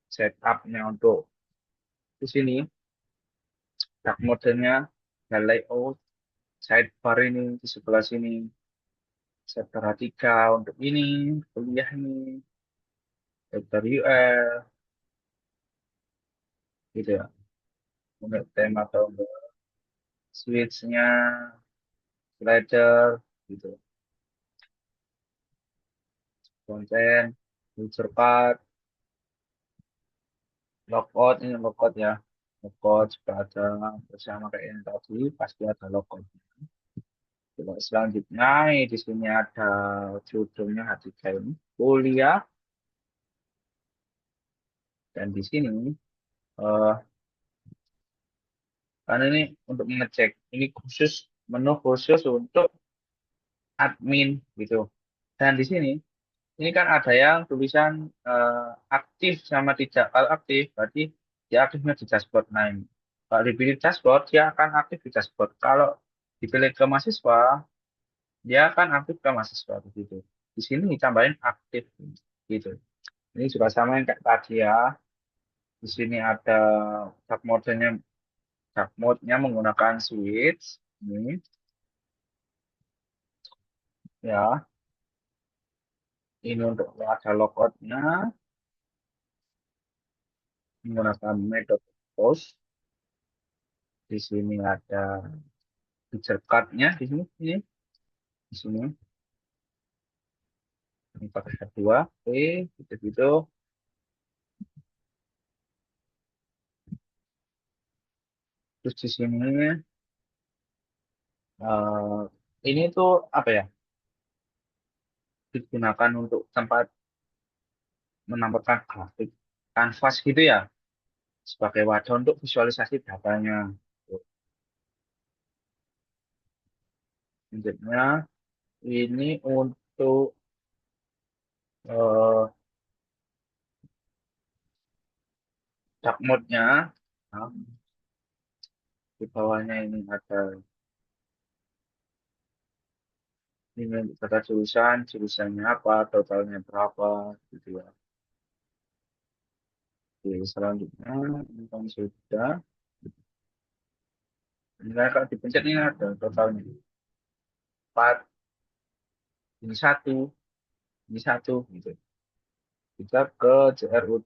setupnya untuk di sini tab mode-nya dan layout sidebar ini di sebelah sini chapter 3 untuk ini kuliah ini chapter UL gitu ya untuk tema atau untuk switch-nya slider gitu konten user path logout ini logout ya logout juga ada bersama kayak yang tadi pasti ada logout. Coba selanjutnya di sini ada judulnya H3 ini kuliah dan di sini eh karena ini untuk mengecek ini khusus menu khusus untuk admin gitu dan di sini ini kan ada yang tulisan aktif sama tidak. Kalau aktif, berarti dia aktifnya di dashboard. Nah, ini. Kalau dipilih dashboard, dia akan aktif di dashboard. Kalau dipilih ke mahasiswa, dia akan aktif ke mahasiswa. Begitu. Di sini ditambahin aktif. Gitu. Ini juga sama yang kayak tadi ya. Di sini ada tab mode-nya menggunakan switch. Ini, ya. Ini untuk ada logout-nya menggunakan metode post. Di sini ada picture card-nya di sini, di sini ini pakai dua oke gitu-gitu terus di sini eh, ini tuh apa ya digunakan untuk tempat menampilkan grafik kanvas gitu ya sebagai wadah untuk visualisasi datanya. Selanjutnya ini untuk eh, dark mode-nya. Nah, di bawahnya ini ada ini data jurusan, jurusannya apa, totalnya berapa, gitu ya. Oke, selanjutnya ini kan sudah. Ini kan kalau dipencet ini ada totalnya. 4, ini satu, gitu. Kita ke CRUD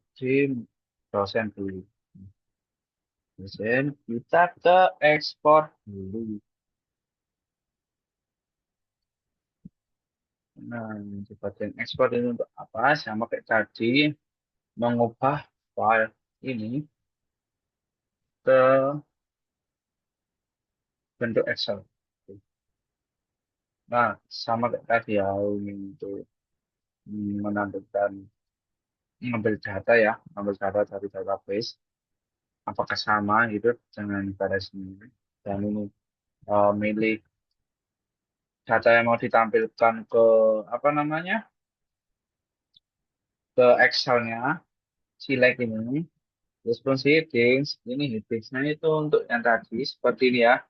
dosen dulu. Dosen, kita ke ekspor dulu. Nah, di bagian ekspor ini untuk apa? Sama kayak tadi, mengubah file ini ke bentuk Excel. Nah, sama kayak tadi ya, ini untuk menampilkan, mengambil data ya, mengambil data dari database. Apakah sama gitu dengan pada sini. Dan ini milih data yang mau ditampilkan ke apa namanya, ke Excel-nya, select ini, response headings, ini headingsnya itu untuk yang tadi seperti ini ya.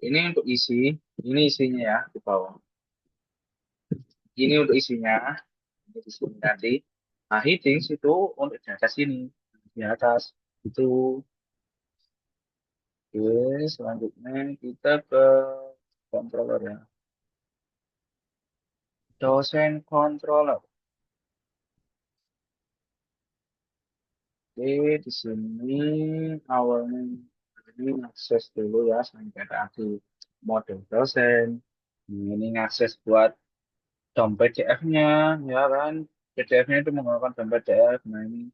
Ini untuk isi, ini isinya ya di bawah. Ini untuk isinya, ini di sini nanti. Nah, headings itu untuk di atas sini, di atas itu. Oke, selanjutnya kita ke controller ya. Dosen controller. Oke, di sini awalnya ini akses dulu ya sampai tadi model dosen. Ini akses buat dompet PDF-nya, ya kan? PDF-nya itu menggunakan dompet PDF. Nah, ini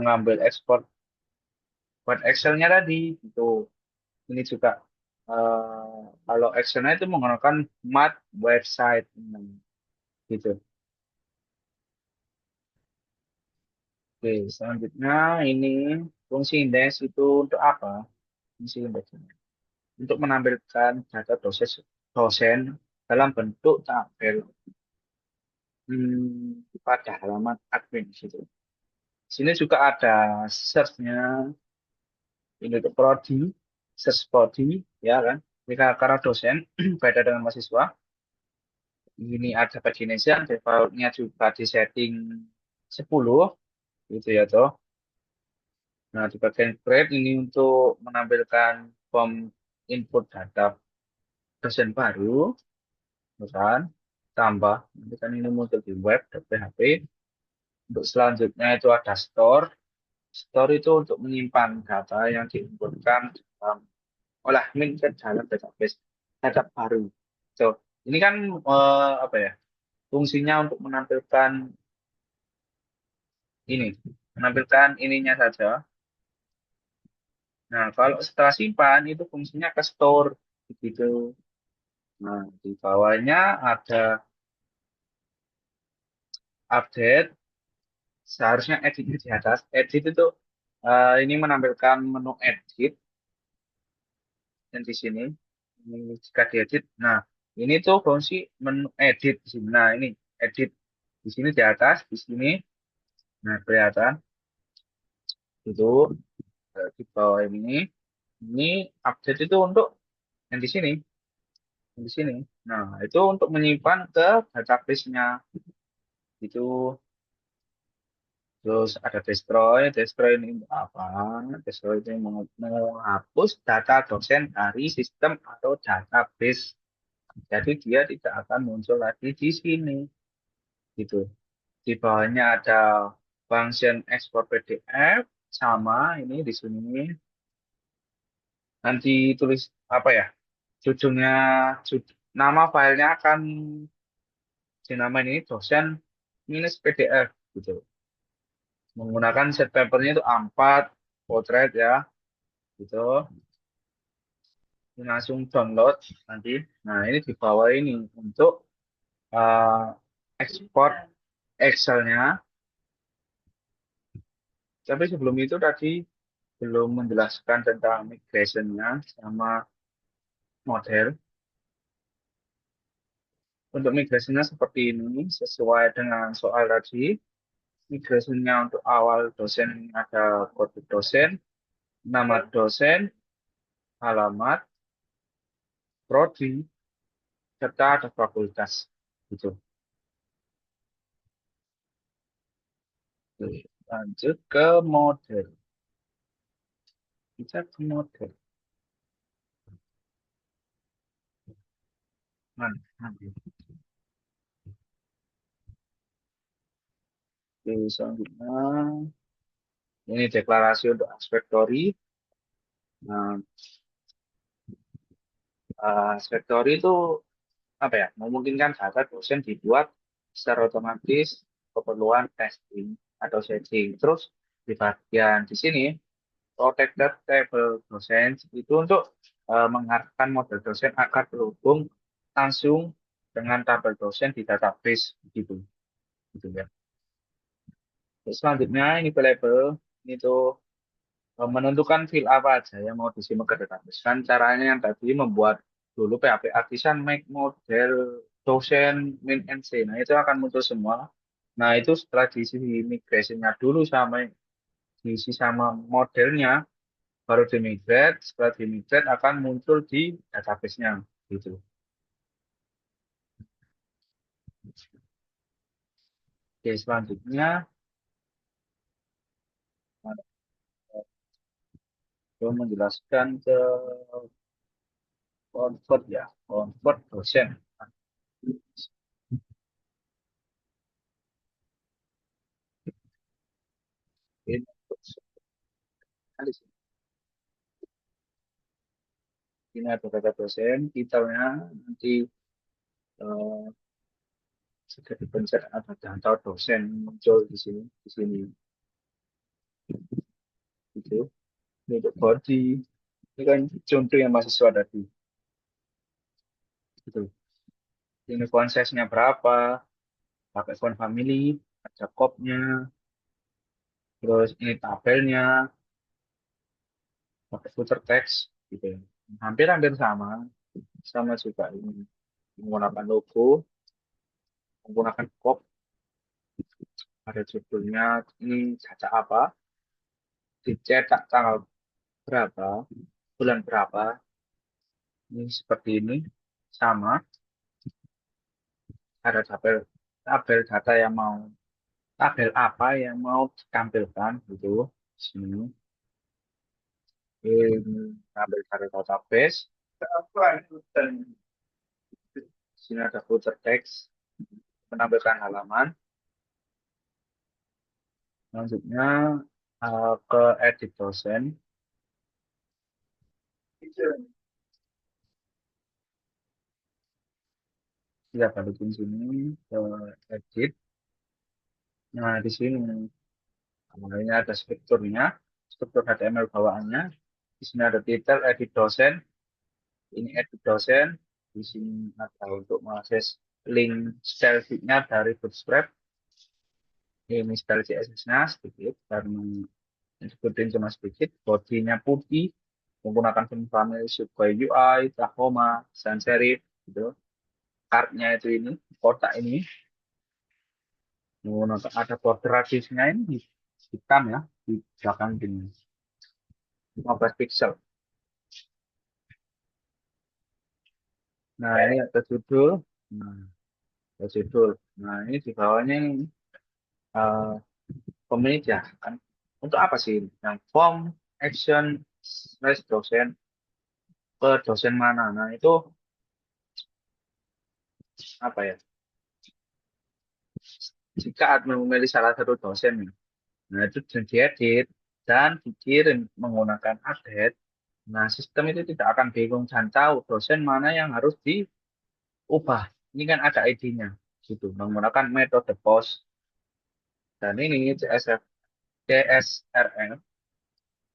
ngambil ekspor buat Excel-nya tadi. Itu ini juga kalau Excel-nya itu menggunakan mat website. Gitu. Oke, selanjutnya ini fungsi indeks itu untuk apa? Fungsi indeks ini untuk menampilkan data dosen dalam bentuk tabel pada halaman admin gitu. Sini juga ada search-nya ini untuk prodi, search prodi ya kan. Ini karena dosen beda dengan mahasiswa. Ini ada pagination, default-nya juga di setting 10 gitu ya toh. Nah, di bagian grade ini untuk menampilkan form input data dosen baru, kan? Tambah, nanti kan ini muncul di web.php. Untuk selanjutnya itu ada store. Store itu untuk menyimpan data yang diinputkan dalam min ke dalam database data baru. So, ini kan apa ya? Fungsinya untuk menampilkan ini, menampilkan ininya saja. Nah, kalau setelah simpan itu fungsinya ke store begitu. Nah, di bawahnya ada update, seharusnya edit di atas. Edit itu ini menampilkan menu edit dan di sini ini jika diedit. Nah, ini tuh fungsi menu edit di sini. Nah, ini edit di sini di atas, di sini. Nah, kelihatan itu di bawah ini. Ini update itu untuk yang di sini, yang di sini. Nah, itu untuk menyimpan ke database-nya. Itu terus ada destroy. Destroy ini untuk apa? Destroy itu menghapus data dosen dari sistem atau database. Jadi dia tidak akan muncul lagi di sini. Gitu. Di bawahnya ada function export PDF sama ini di sini. Nanti tulis apa ya? Judulnya, nama filenya akan dinamain ini dosen minus PDF gitu. Menggunakan set papernya itu A4 potret ya gitu. Ini langsung download nanti. Nah, ini di bawah ini untuk eh, ekspor Excel-nya. Tapi sebelum itu tadi belum menjelaskan tentang migration-nya sama model. Untuk migrasinya seperti ini, sesuai dengan soal tadi. Migrasinya untuk awal dosen ada kode dosen, nama dosen, alamat, prodi, serta ada fakultas. Gitu. Oke, lanjut ke model. Kita ke model. Mana? Nanti. Oke, selanjutnya ini deklarasi untuk aspek teori. Nah, aspek teori itu apa ya? Memungkinkan data dosen dibuat secara otomatis keperluan testing atau setting. Terus di bagian di sini protected table dosen itu untuk mengarahkan model dosen agar terhubung langsung dengan tabel dosen di database gitu, gitu ya. Terus selanjutnya ini label ini tuh menentukan field apa aja yang mau disimak ke database. Kan caranya yang tadi membuat dulu PHP artisan make model dosen min NC. Nah itu akan muncul semua. Nah itu setelah diisi migrasinya dulu sama diisi sama modelnya baru dimigrate, setelah dimigrate akan muncul di database-nya gitu. Oke, selanjutnya saya menjelaskan ke convert ya, convert dosen. Ini, ini ada data dosen, titelnya nanti eh, sudah dipencet ada data dosen muncul di sini gitu. Ini untuk body, ini kan contoh yang mahasiswa tadi gitu. Ini font size-nya berapa, pakai font family, ada copy-nya, terus ini tabelnya, pakai footer text gitu ya. Hampir-hampir sama, sama juga ini menggunakan logo, menggunakan cop, ada judulnya ini caca apa, dicetak tanggal berapa, bulan berapa, ini seperti ini, sama, ada tabel tabel data yang mau tabel apa yang mau ditampilkan gitu sini ini tabel data database dan sini ada footer text menampilkan halaman selanjutnya ke edit dosen kita balikin sini ke edit. Nah di sini ini ada struktur HTML bawaannya. Di sini ada titel edit dosen, ini edit dosen. Di sini ada untuk mengakses link style sheet-nya dari Bootstrap. Ini style CSS-nya sedikit karena sebutin cuma sedikit. Bodinya putih menggunakan family Subway UI, Tacoma, sans serif gitu. Card-nya itu ini, kotak ini menggunakan ada border radiusnya ini hitam ya di belakang ini 15 pixel. Nah ini ada judul, nah, ada judul. Nah ini di bawahnya ini uh, pemilik ya kan. Untuk apa sih? Yang form action slash dosen ke dosen mana? Nah itu apa ya? Jika admin memilih salah satu dosen, nah itu diedit dan dikirim menggunakan update. Nah sistem itu tidak akan bingung dan tahu dosen mana yang harus diubah. Ini kan ada ID-nya, gitu. Menggunakan metode post dan ini CSRF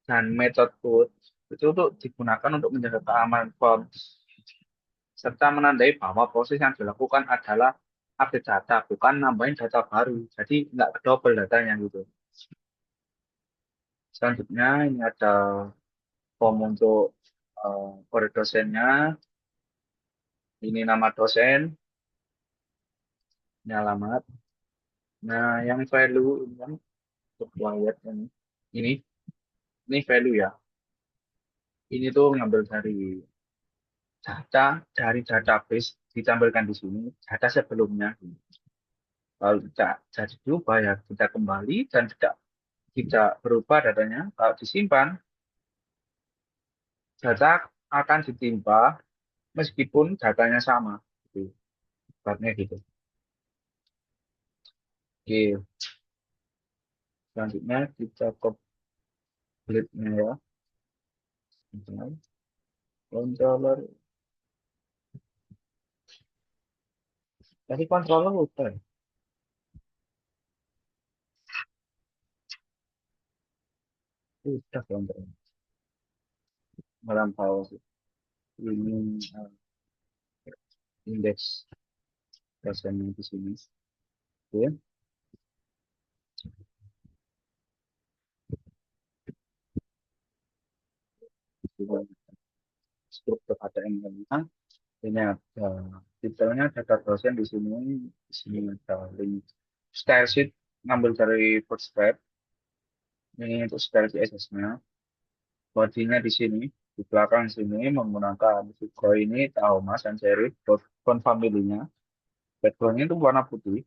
dan metode put itu untuk digunakan untuk menjaga keamanan form serta menandai bahwa proses yang dilakukan adalah update data, bukan nambahin data baru. Jadi nggak double datanya gitu. Selanjutnya ini ada form untuk kode dosennya, ini nama dosen, ini alamat. Nah, yang value ini kan required ini. Ini, ini value ya. Ini tuh ngambil data dari database ditampilkan di sini, data sebelumnya. Kalau tidak jadi berubah ya kita kembali dan tidak berubah datanya. Kalau disimpan, data akan ditimpa meskipun datanya sama. Gitu. Ibaratnya gitu. Oke, selanjutnya kita ke blade-nya ya. Controller. Tadi controller udah. Udah controller. Melampau ini indeks rasanya di sini. Oke, juga struktur HTML-nya. Ini ada detailnya data dosen di sini. Di sini ada link style sheet ngambil dari Bootstrap. Ini untuk style CSS-nya. Bodinya di sini, di belakang sini menggunakan Vigo ini, Taoma sans serif, font family-nya. Background-nya itu warna putih.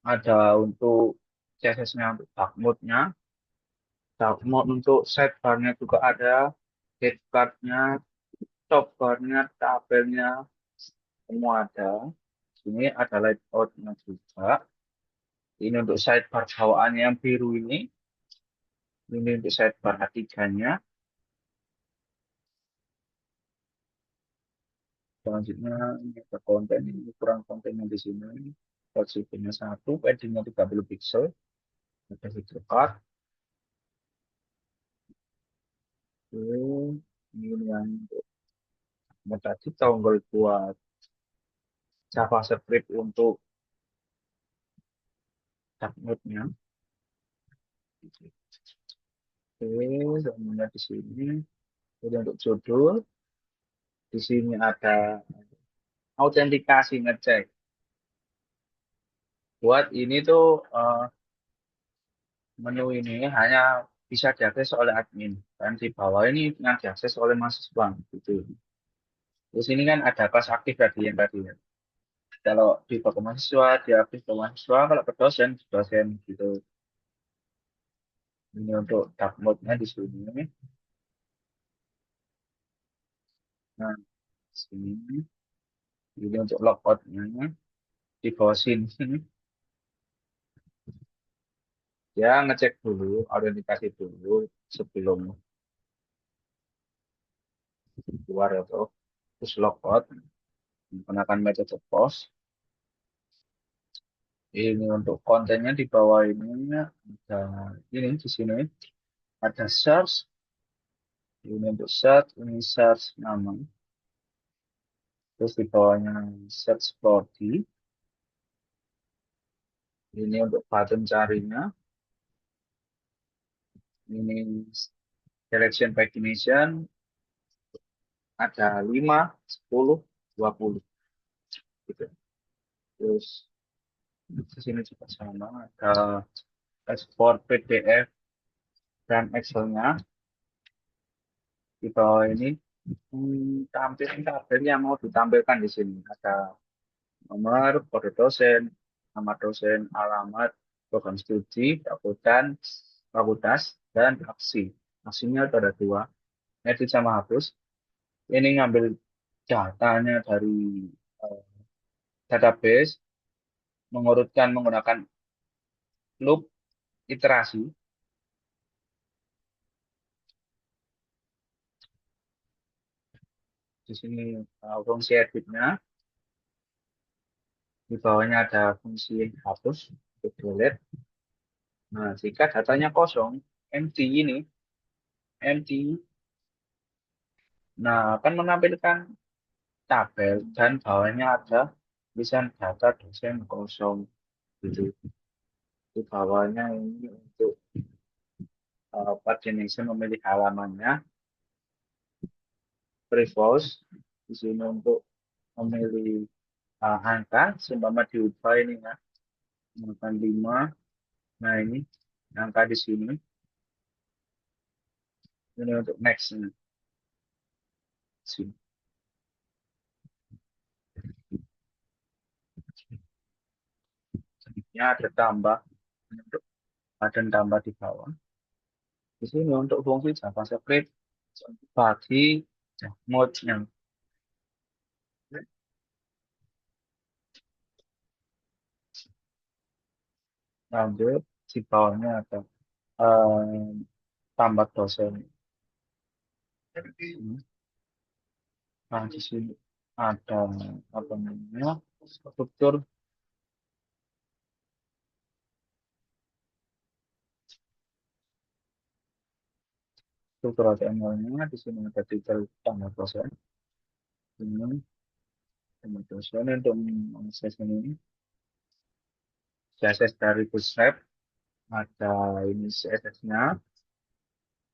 Ada untuk CSS-nya untuk dark mode-nya. Dark mode untuk sidebar-nya juga ada. Headcard-nya, top bar-nya, tabelnya, semua ada. Sini ada layout-nya juga. Ini untuk sidebar bawaannya yang biru ini. Ini untuk sidebar ketiganya. Selanjutnya ini ada konten, ini kurang kontennya di sini. Resolusinya 1, paddingnya 30 pixel. Ada fitur card. Oke, ini yang tadi tombol buat JavaScript untuk submit-nya. Oke, semuanya di sini. Jadi untuk judul, di sini ada autentikasi ngecek. Buat ini tuh menu ini hanya bisa diakses oleh admin. Dan di bawah ini yang diakses oleh mahasiswa. Gitu. Terus ini kan ada kelas aktif tadi yang tadi ya. Kalau di bawah mahasiswa, dia aktif ke mahasiswa. Kalau ke dosen, dosen gitu. Ini untuk dark mode-nya di sini. Nah, di sini. Ini untuk logout-nya. Di bawah sini. Ya ngecek dulu, autentikasi dulu sebelum keluar atau terus logout menggunakan metode post. Ini untuk kontennya di bawah ini ada ini di sini ada search. Ini untuk search, ini search nama. Terus di bawahnya search body. Ini untuk button carinya. Ini selection pagination ada 5, 10, 20 gitu. Terus di sini juga sama ada export PDF dan Excel-nya di bawah ini tampil tabel yang mau ditampilkan di sini ada nomor, kode dosen, nama dosen, alamat, program studi, fakultas, dan aksi. Aksinya ada dua, edit sama hapus. Ini ngambil datanya dari eh, database, mengurutkan menggunakan loop iterasi. Di sini fungsi editnya, di bawahnya ada fungsi hapus, untuk delete. Nah, jika datanya kosong, empty ini, empty, nah akan menampilkan tabel dan bawahnya ada tulisan data dosen kosong gitu. Di bawahnya ini untuk pagination memilih halamannya, previews di sini untuk memilih angka seumpama diubah ini ya, angka 5. Nah, ini angka di sini. Ini untuk next ini. Sini. Selanjutnya ada tambah. Untuk ada tambah di bawah. Di sini untuk fungsi JavaScript bagi mode-nya. Lanjut di bawahnya ada eh, tambah dosen. Nah, di sini ada apa namanya struktur struktur HTML-nya. Di sini ada detail tambah dosen. Ini tambah dosen untuk mengakses ini. CSS dari Bootstrap. Ada ini CSS-nya.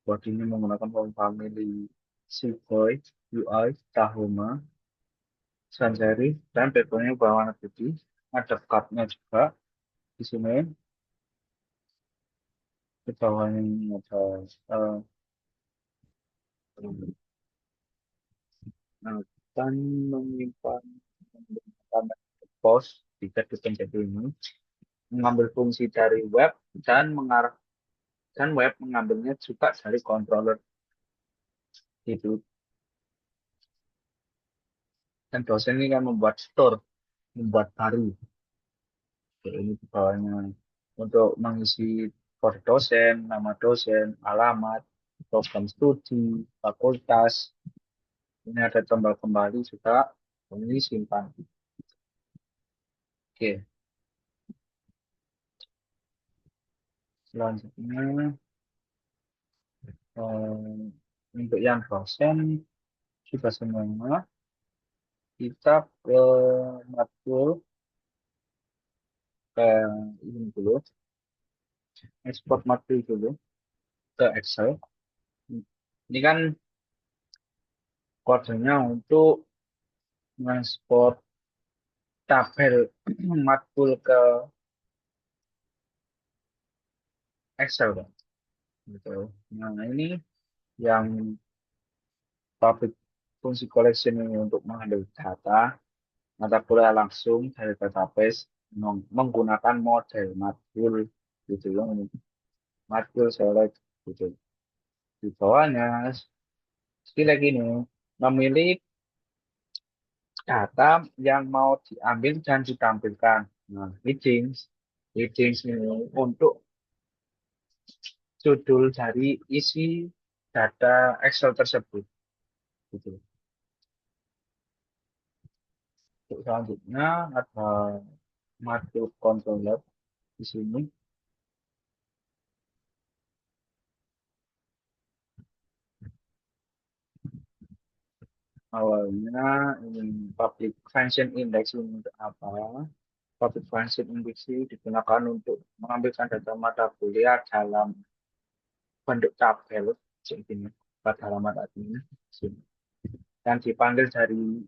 Bodinya menggunakan form family Sequoia, UI, Tahoma, Sans serif, dan background-nya berwarna putih. Ada card-nya juga di sini. Di bawahnya ini ada eh, akan menyimpan menggunakan post di pencet ini, mengambil fungsi dari web dan mengarahkan web mengambilnya juga dari controller itu. Dan dosen ini kan membuat store, membuat baru. Jadi ini di bawahnya untuk mengisi kode dosen, nama dosen, alamat, program studi, fakultas. Ini ada tombol kembali juga. Ini simpan. Oke, selanjutnya untuk yang dosen sudah semua. Kita ke matkul ke ini dulu, ekspor matkul dulu ke Excel. Ini kan kodenya untuk mengekspor tabel matkul ke Excel, Bang. Gitu. Nah, ini yang public fungsi collection ini untuk mengambil data mata kuliah langsung dari database menggunakan model matkul gitu ya. Matkul select gitu. Di bawahnya skill lagi ini memilih data yang mau diambil dan ditampilkan. Nah, headings ini untuk judul dari isi data Excel tersebut. Gitu. Untuk selanjutnya ada matkul controller di sini. Awalnya ini public function index ini untuk apa? Public function index ini digunakan untuk mengambilkan data mata kuliah dalam bentuk tabel seperti ini pada halaman admin sini. Dan dipanggil dari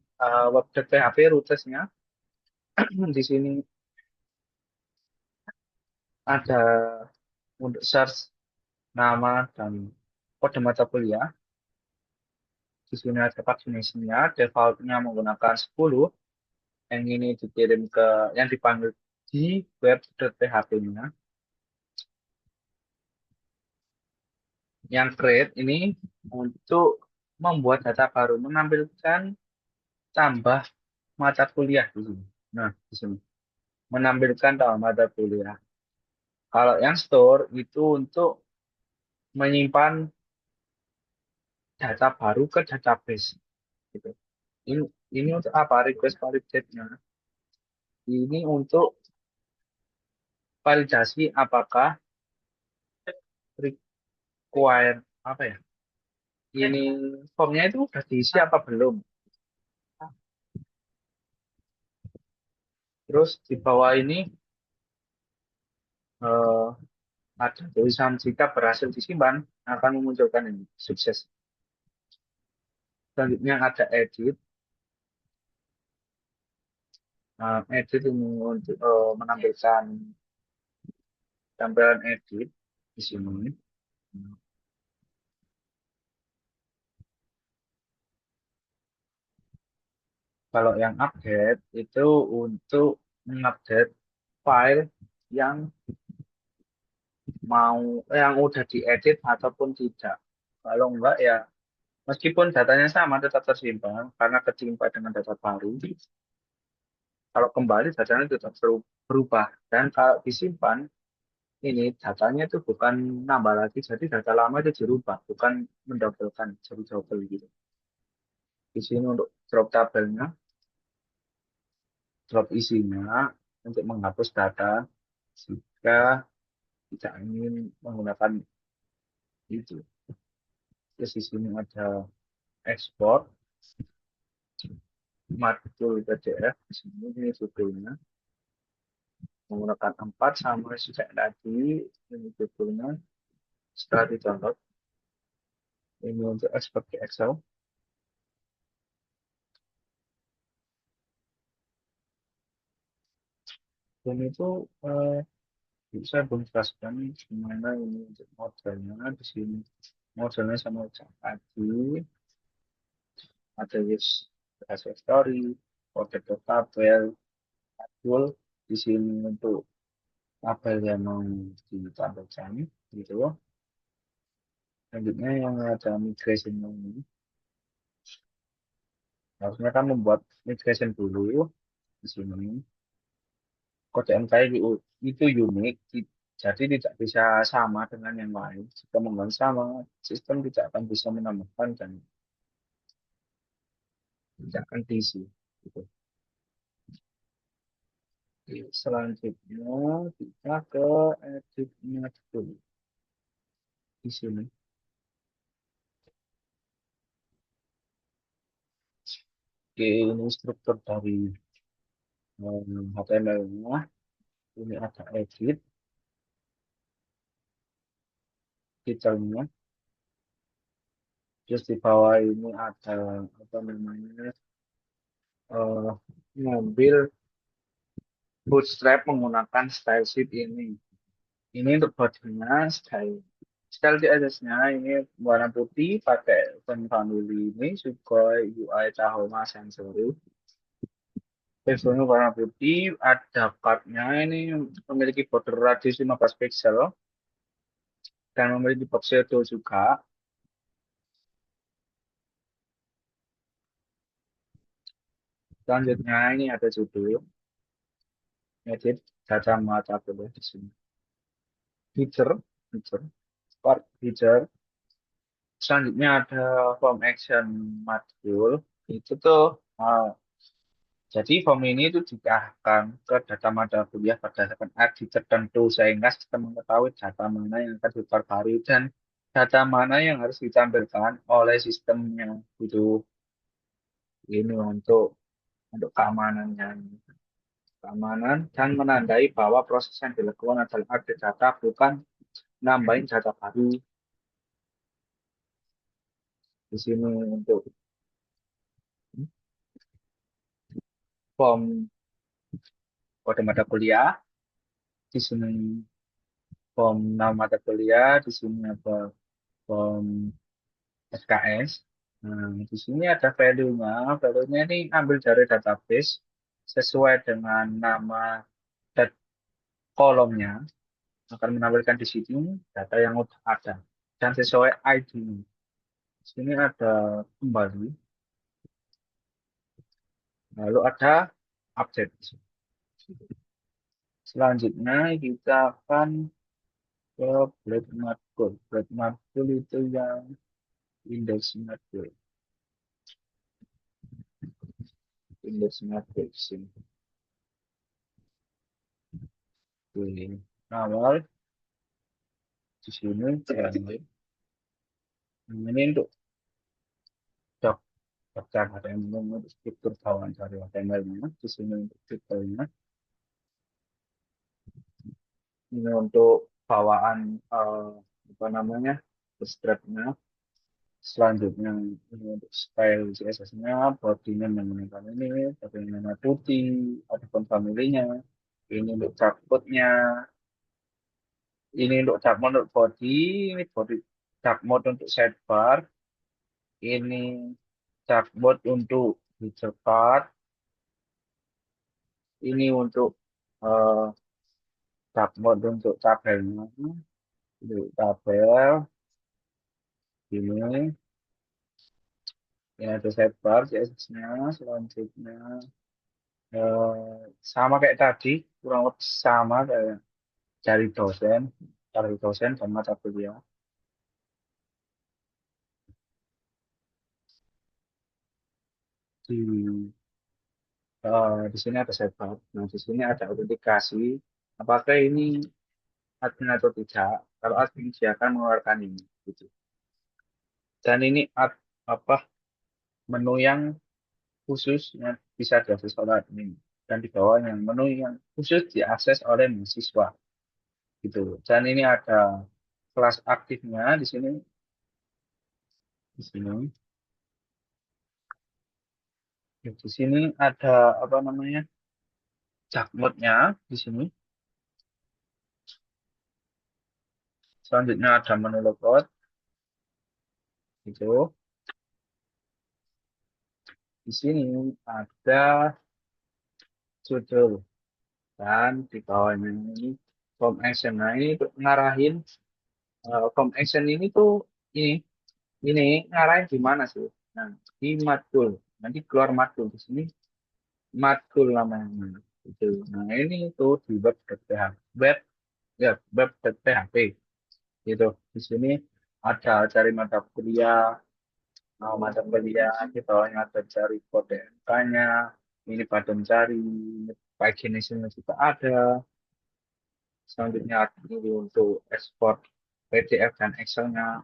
web.php rootesnya. Di sini ada untuk search nama dan kode mata kuliah. Di sini ada paginasinya, defaultnya menggunakan 10. Yang ini dikirim ke yang dipanggil di web.php-nya. Yang create ini untuk membuat data baru, menampilkan tambah mata kuliah di sini. Nah, di sini menampilkan tambah mata kuliah. Kalau yang store itu untuk menyimpan data baru ke database. Gitu. Ini, ini untuk apa? Request validate-nya. Ini untuk validasi apakah require apa ya? Ini formnya itu udah diisi apa belum? Terus di bawah ini eh, ada tulisan jika berhasil disimpan akan memunculkan ini sukses. Selanjutnya ada edit. edit ini untuk menampilkan tampilan edit di sini. Kalau yang update itu untuk mengupdate file yang mau yang udah diedit ataupun tidak. Kalau enggak ya meskipun datanya sama tetap tersimpan karena ketimpa dengan data baru. Kalau kembali datanya tetap berubah dan kalau disimpan ini datanya itu bukan nambah lagi jadi data lama itu dirubah bukan mendobelkan jadi double gitu. Di sini untuk drop tabelnya, drop isinya untuk menghapus data jika tidak ingin menggunakan itu. Terus di sini ada ekspor matkul PDF. Di sini ini judulnya menggunakan 4 sama sudah tadi ini judulnya. Setelah di-download ini untuk ekspor ke Excel. Dan itu eh, bisa jelaskan gimana ini untuk modelnya di sini. Modelnya sama tadi ada list hasil story, potato tabel, tool di sini untuk tabel yang mau ditampilkan gitu. Selanjutnya yang ada migration ini, harusnya kan membuat migration dulu di sini. Kode itu unik, jadi tidak bisa sama dengan yang lain. Jika menggunakan sama, sistem tidak akan bisa menambahkan dan tidak akan diisi. Gitu. Oke, selanjutnya kita ke editnya dulu di sini. Oke, ini struktur dari HTML-nya. Ini ada edit, detailnya. Terus di bawah ini ada apa namanya eh, ngambil bootstrap menggunakan style sheet ini. Ini untuk bodinya style. Style CSS-nya ini warna putih pakai font family ini Sukhoi UI Tahoma Sensory. Texturnya warna putih, ada card-nya ini memiliki border radius 15 pixel dan memiliki box shadow juga. Selanjutnya ini ada judul, edit data mata boleh di sini. Feature, feature, part feature. Selanjutnya ada form action module. Itu tuh jadi form ini itu diarahkan ke data mata kuliah berdasarkan ID tertentu sehingga sistem mengetahui data mana yang akan diperbarui dan data mana yang harus ditampilkan oleh sistemnya. Itu ini untuk keamanannya, keamanan dan menandai bahwa proses yang dilakukan adalah update data bukan nambahin data baru. Di sini untuk form kode mata kuliah, di sini form nama mata kuliah, di sini ada form SKS. Nah, di sini ada value-nya. Value-nya ini ambil dari database sesuai dengan nama dan kolomnya akan menampilkan di sini data yang udah ada dan sesuai ID. Di sini ada kembali, lalu ada update. Selanjutnya kita akan ke Black Matkul. Black Matkul itu yang index matkul. Index matkul di sini. Oke. Awal di sini ini untuk dok daftar HTML untuk struktur bawaan dari HTML-nya. Di sini untuk strukturnya. Ini untuk bawaan apa namanya bootstrap-nya. Selanjutnya ini untuk style CSS-nya, bodinya menggunakan ini, bagaimana putih, ataupun familinya. Ini untuk chatbotnya, ini untuk chatbot untuk body, ini body chatbot untuk sidebar, ini chatbot untuk feature card, ini untuk eh, chatbot untuk tabelnya, untuk tabel, ini ada sidebar CSS-nya, selanjutnya sama kayak tadi, kurang lebih sama kayak cari dosen, cari dosen dan mata kuliah. Di, di sini ada sidebar, nah di sini ada autentikasi. Apakah ini admin atau tidak? Kalau admin dia akan mengeluarkan ini, gitu. Dan ini apa menu yang khusus yang bisa diakses oleh admin. Dan di bawahnya menu yang khusus diakses oleh mahasiswa, gitu. Dan ini ada kelas aktifnya di sini. Di sini ada apa namanya chatbotnya di sini. Selanjutnya ada menu logout itu. Di sini ada judul dan di bawahnya ini form action. Nah ini untuk ngarahin form action ini tuh ini ini ngarahin di mana sih? Nah di matkul. Nanti keluar matkul di sini matkul namanya. Itu. Nah ini tuh di web.php web ya web.php gitu. Di sini ada cari mata kuliah, mata kuliah di bawahnya ada cari kode MK-nya, ini button cari, pagination juga ada. Selanjutnya ini untuk ekspor PDF dan Excel-nya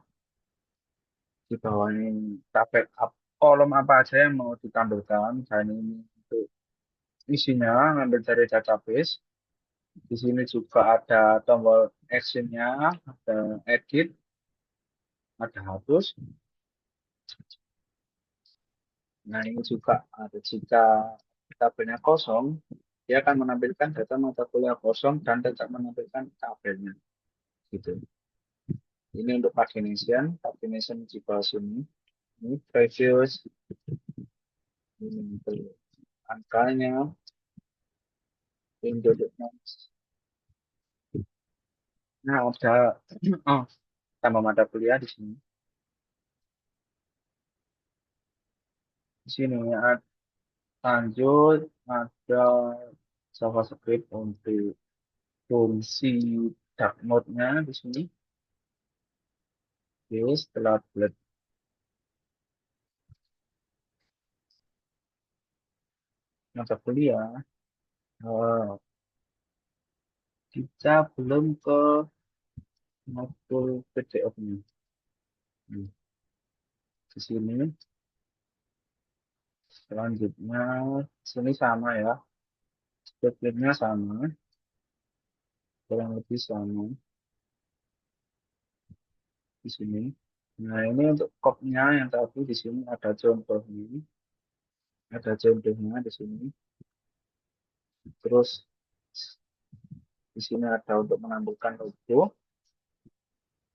di bawah ini tabel kolom apa aja yang mau ditampilkan dan ini untuk isinya ngambil dari database. Di sini juga ada tombol action-nya, ada edit, ada hapus. Nah, ini juga ada jika tabelnya kosong, dia akan menampilkan data mata kuliah kosong dan tidak menampilkan tabelnya. Gitu. Ini untuk pagination di bawah sini. Ini previous, ini untuk angkanya, ini duduknya. Nah, ada oh, tambah mata kuliah di sini. Di sini lanjut ada JavaScript untuk fungsi dark mode-nya di sini. Oke, setelah bulat mata kuliah, eh, kita belum ke modul PDF-nya. Nah, di sini selanjutnya sini sama ya, stepnya sama, kurang lebih sama di sini. Nah, ini untuk kopnya yang tadi di sini ada contohnya di sini. Terus di sini ada untuk menambahkan logo,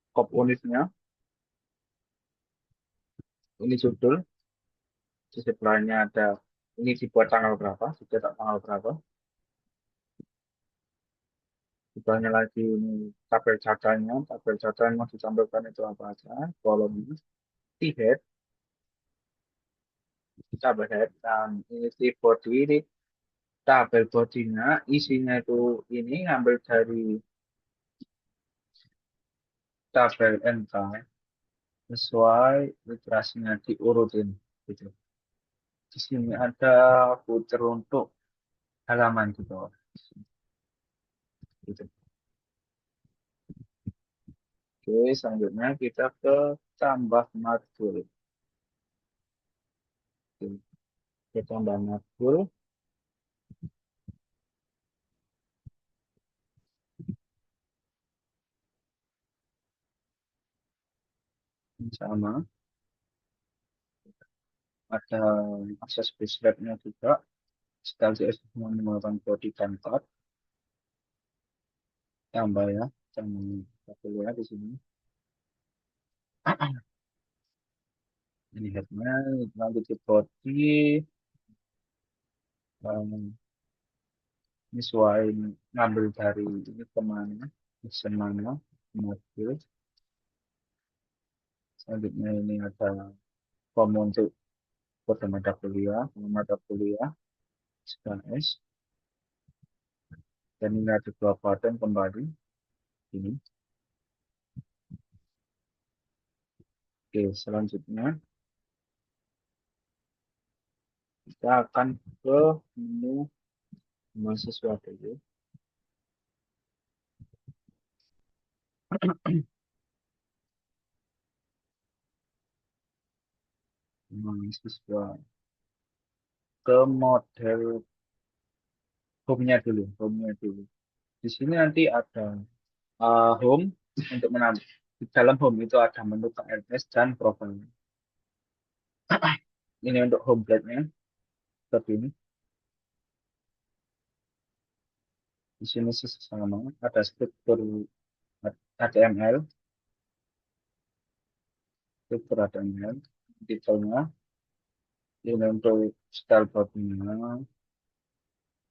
kop unitnya. Ini judul, di sebelahnya ada ini dibuat tanggal berapa, dicetak tanggal berapa. Di bawahnya lagi ini tabel caca yang mau ditampilkan itu apa aja, kolomnya, di head, tabel head, dan ini di body ini tabel bodinya isinya itu ini ngambil dari tabel NK sesuai literasinya diurutin gitu. Di sini ada footer untuk halaman gitu. Gitu. Oke, selanjutnya kita ke tambah matkul. Oke, ke tambah matkul sama. Ada akses base rate-nya juga. Style CS menggunakan body template. Tambah ya, tambah satu ya di sini. Ini headnya, lanjut ke body. Nyesuaiin ngambil dari ini kemana, pesan mana, mobil. Selanjutnya ini ada form untuk kode mata kuliah, SKS. Dan ini ada dua button kembali. Ini. Oke, selanjutnya kita akan ke menu mahasiswa dulu. Mahasiswa ke model home-nya dulu, home-nya dulu. Di sini nanti ada home untuk menambah. Di dalam home itu ada menu KRS dan profile. Ini untuk home plate-nya seperti ini. Di sini sama ada struktur HTML, struktur HTML, titelnya, ini untuk style body-nya,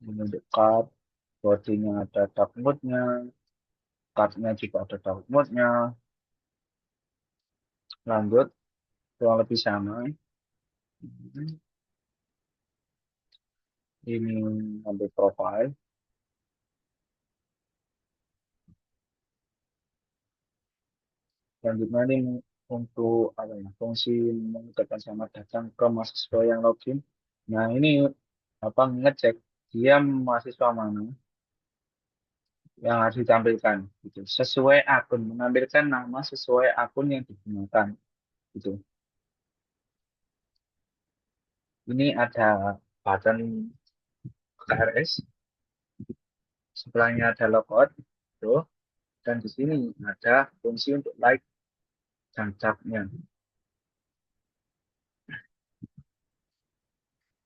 ini untuk card, body-nya ada dark mode-nya, card-nya juga ada dark mode-nya. Lanjut, kurang lebih sama. Ini ambil profile. Selanjutnya ini untuk apa ya, fungsi mengucapkan selamat datang ke mahasiswa yang login. Nah, ini apa ngecek dia mahasiswa mana yang harus ditampilkan gitu. Sesuai akun, mengambilkan nama sesuai akun yang digunakan gitu. Ini ada button KRS, sebelahnya ada logout, tuh, dan di sini ada fungsi untuk like dan tab-nya.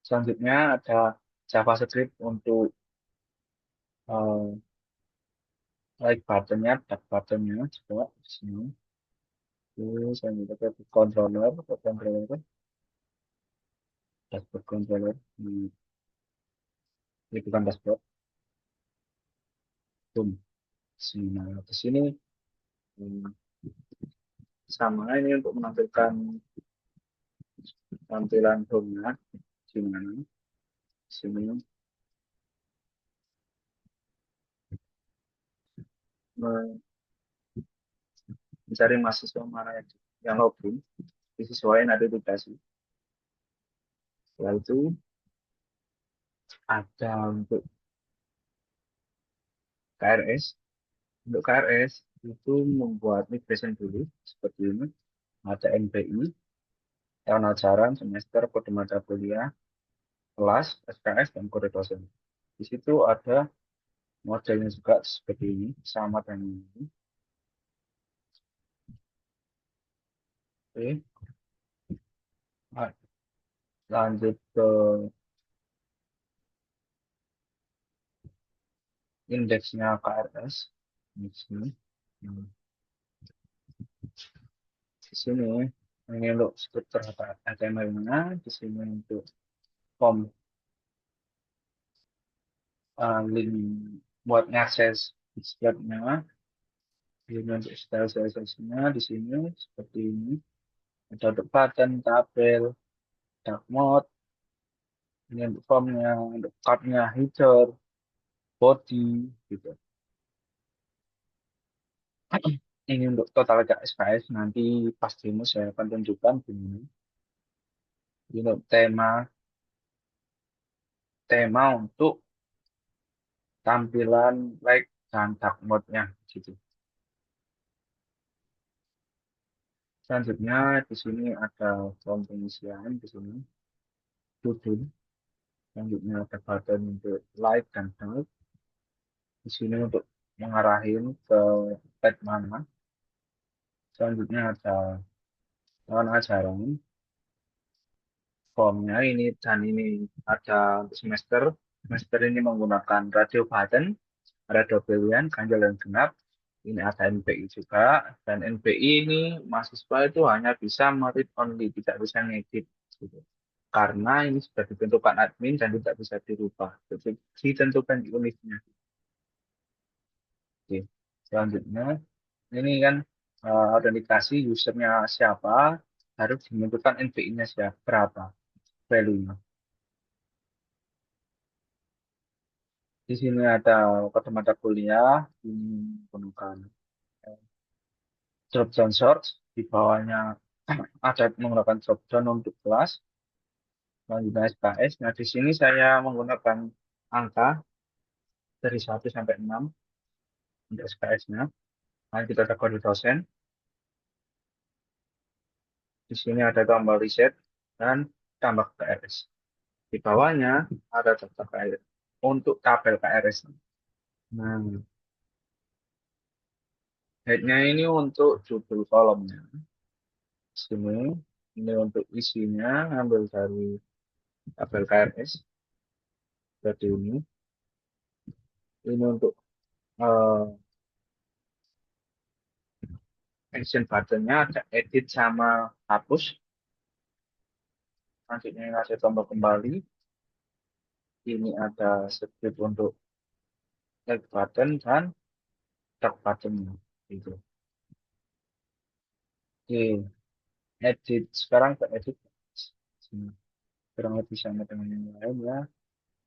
Selanjutnya ada JavaScript untuk eh, like buttonnya, tab buttonnya coba di sini. Terus selanjutnya ke controller, dashboard controller. Ini bukan dashboard. Boom. Sini, nah, ke sini hmm, sama ini untuk menampilkan tampilan home-nya gimana. Sini mencari mahasiswa mana yang login, disesuaikan ada dikasih. Setelah itu ada untuk KRS. Untuk KRS itu membuat migration dulu seperti ini. Ada NPI, tahun ajaran, semester, kode mata kuliah, kelas, SKS, dan kode dosen. Di situ ada modelnya juga seperti ini, sama dengan ini. Oke, nah, lanjut ke indeksnya KRS. Di sini. Hmm, di sini ini untuk struktur HTML-nya, di sini untuk form link buat ngakses webnya, ini untuk style CSS-nya di sini seperti ini. Ada untuk button, tabel, dark mode, ini untuk formnya, untuk card-nya, header, body, gitu. Ini untuk total SKS nanti pas demo saya akan tunjukkan gimana. Ini untuk tema untuk tampilan like dan dark mode-nya gitu. Selanjutnya di sini ada form pengisian di sini, judul. Selanjutnya ada button untuk like dan dark. Di sini untuk mengarahin ke tab mana. Selanjutnya ada tahun ajaran, formnya ini dan ini ada untuk semester. Semester ini menggunakan radio button, radio pilihan, ganjil dan genap. Ini ada NPI juga dan NPI ini mahasiswa itu hanya bisa merit only, tidak bisa ngedit gitu. Karena ini sudah ditentukan admin dan tidak bisa dirubah. Jadi ditentukan di unitnya. Oke. Selanjutnya ini kan autentikasi usernya siapa harus menentukan NPI-nya siapa berapa value-nya. Di sini ada kode mata kuliah, ini menggunakan drop down search, di bawahnya ada menggunakan drop down untuk kelas, selanjutnya SKS. Nah, di sini saya menggunakan angka dari 1 sampai 6 untuk SKS-nya. Nah, kita ada kode dosen, di sini ada tombol reset dan tambah KRS. Di bawahnya ada daftar KRS untuk tabel KRS. Nah, headnya ini untuk judul kolomnya. Sini, ini untuk isinya, ambil dari tabel KRS, seperti ini. Ini untuk eh, action buttonnya ada edit sama hapus. Selanjutnya kasih tombol kembali. Ini ada script untuk like button dan tab button. Gitu. Oke, edit. Sekarang ke edit. Sini. Kurang lebih sama dengan yang lain ya.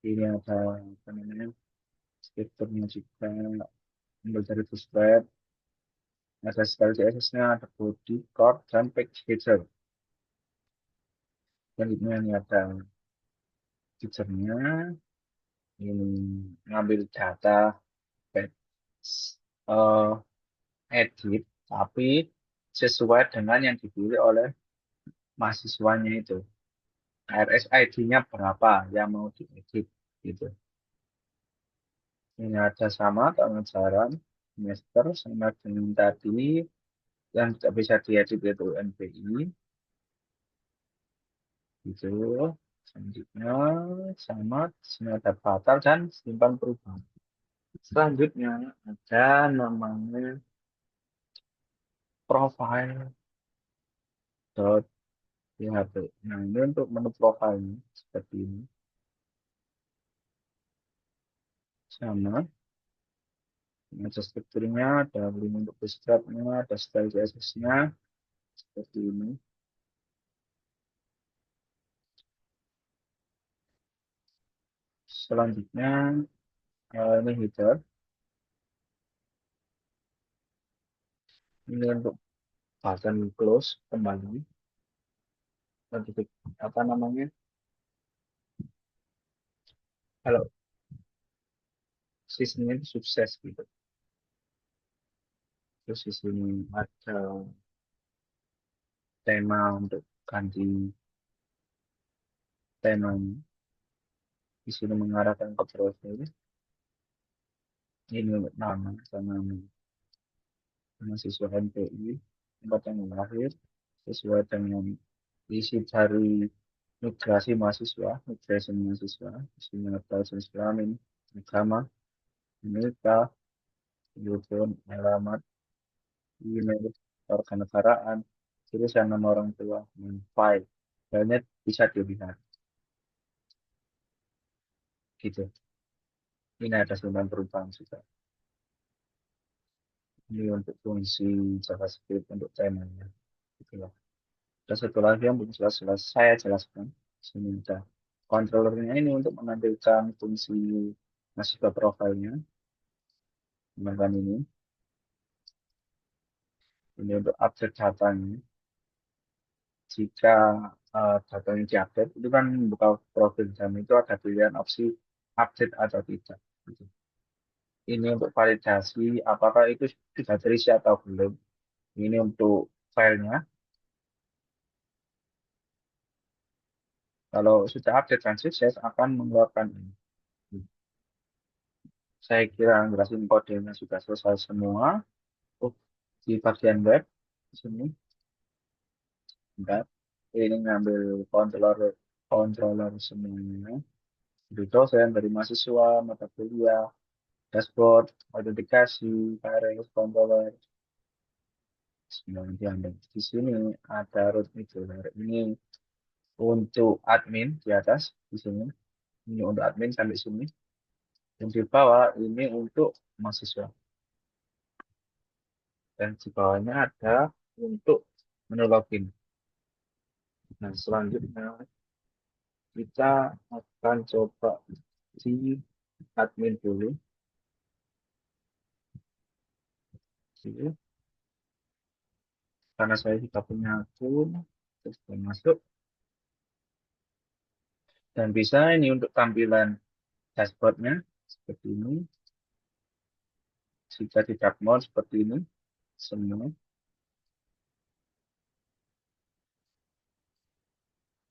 Ini ada apa namanya, scripternya juga. Ambil dari Bootstrap. Ada style CSS-nya, ada body, core, dan page header. Selanjutnya ini ada feature-nya. Ini ngambil data, page, eh, edit, tapi sesuai dengan yang dipilih oleh mahasiswanya itu. RSID-nya berapa yang mau diedit gitu. Ini ada sama pengejaran semester sama dengan tadi yang tidak bisa diedit yaitu NPI gitu. Selanjutnya sama sini ada batal dan simpan perubahan. Selanjutnya ada namanya profile dot PHP. Nah, ini untuk menu profilnya seperti ini. Sama, ini ada strukturnya, ada link untuk bootstrap-nya, ada style CSS-nya, seperti ini. Selanjutnya, ini header. Ini untuk button close kembali. Nanti apa namanya? Kalau sistemnya itu sukses gitu. Terus di sini ada tema untuk ganti temanya. Di sini mengarahkan ke profil. Ini untuk nama sama mahasiswa MPI, tempat yang lahir, sesuai dengan isi dari migrasi mahasiswa, di sini ada jenis kelamin, agama, nikah, telepon, alamat, email, kewarganegaraan, tulisan nama orang tua, dan file. Filenya bisa dilihat, gitu. Ini ada sembilan perubahan juga. Ini untuk fungsi JavaScript untuk temanya. Gitu lah. Dan satu lagi yang belum jelas-jelas saya jelaskan. Sini ada controllernya ini untuk menampilkan fungsi mahasiswa profilnya. Gunakan ini. Ini untuk update datanya. Jika datanya diupdate, itu kan buka profil dan itu ada pilihan opsi update atau tidak. Gitu. Ini untuk validasi apakah itu sudah terisi atau belum. Ini untuk filenya. Kalau sudah update dan sukses akan mengeluarkan ini. Saya kira jelasin kodenya sudah selesai semua. Oh, di bagian web di sini. Bentar. Ini ngambil controller controller semuanya. Jadi dosen dari mahasiswa, mata kuliah, dashboard, autentikasi, files, controller, semuanya diambil. Di sini ada root middleware. Ini untuk admin di atas, di sini. Ini untuk admin sampai sini. Dan di bawah ini untuk mahasiswa. Dan di bawahnya ada untuk menu login. Nah, selanjutnya kita akan coba di admin dulu. Sini. Karena saya sudah punya akun, terus saya masuk. Dan bisa ini untuk tampilan dashboardnya seperti ini. Jika tidak mau seperti ini, semua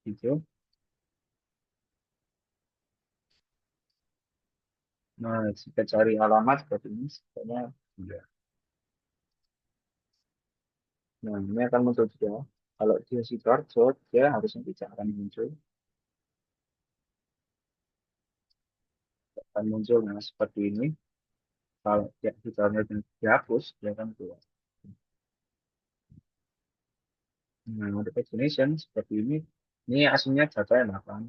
gitu. Nah, jika cari alamat seperti ini, sebenarnya tidak. Nah, ini akan muncul juga. Kalau dia Sidoarjo, dia harusnya tidak akan muncul. Akan muncul nah, seperti ini. Kalau dia Sidoarjo dihapus, dia akan keluar. Nah, untuk destination seperti ini. Ini aslinya data yang 8.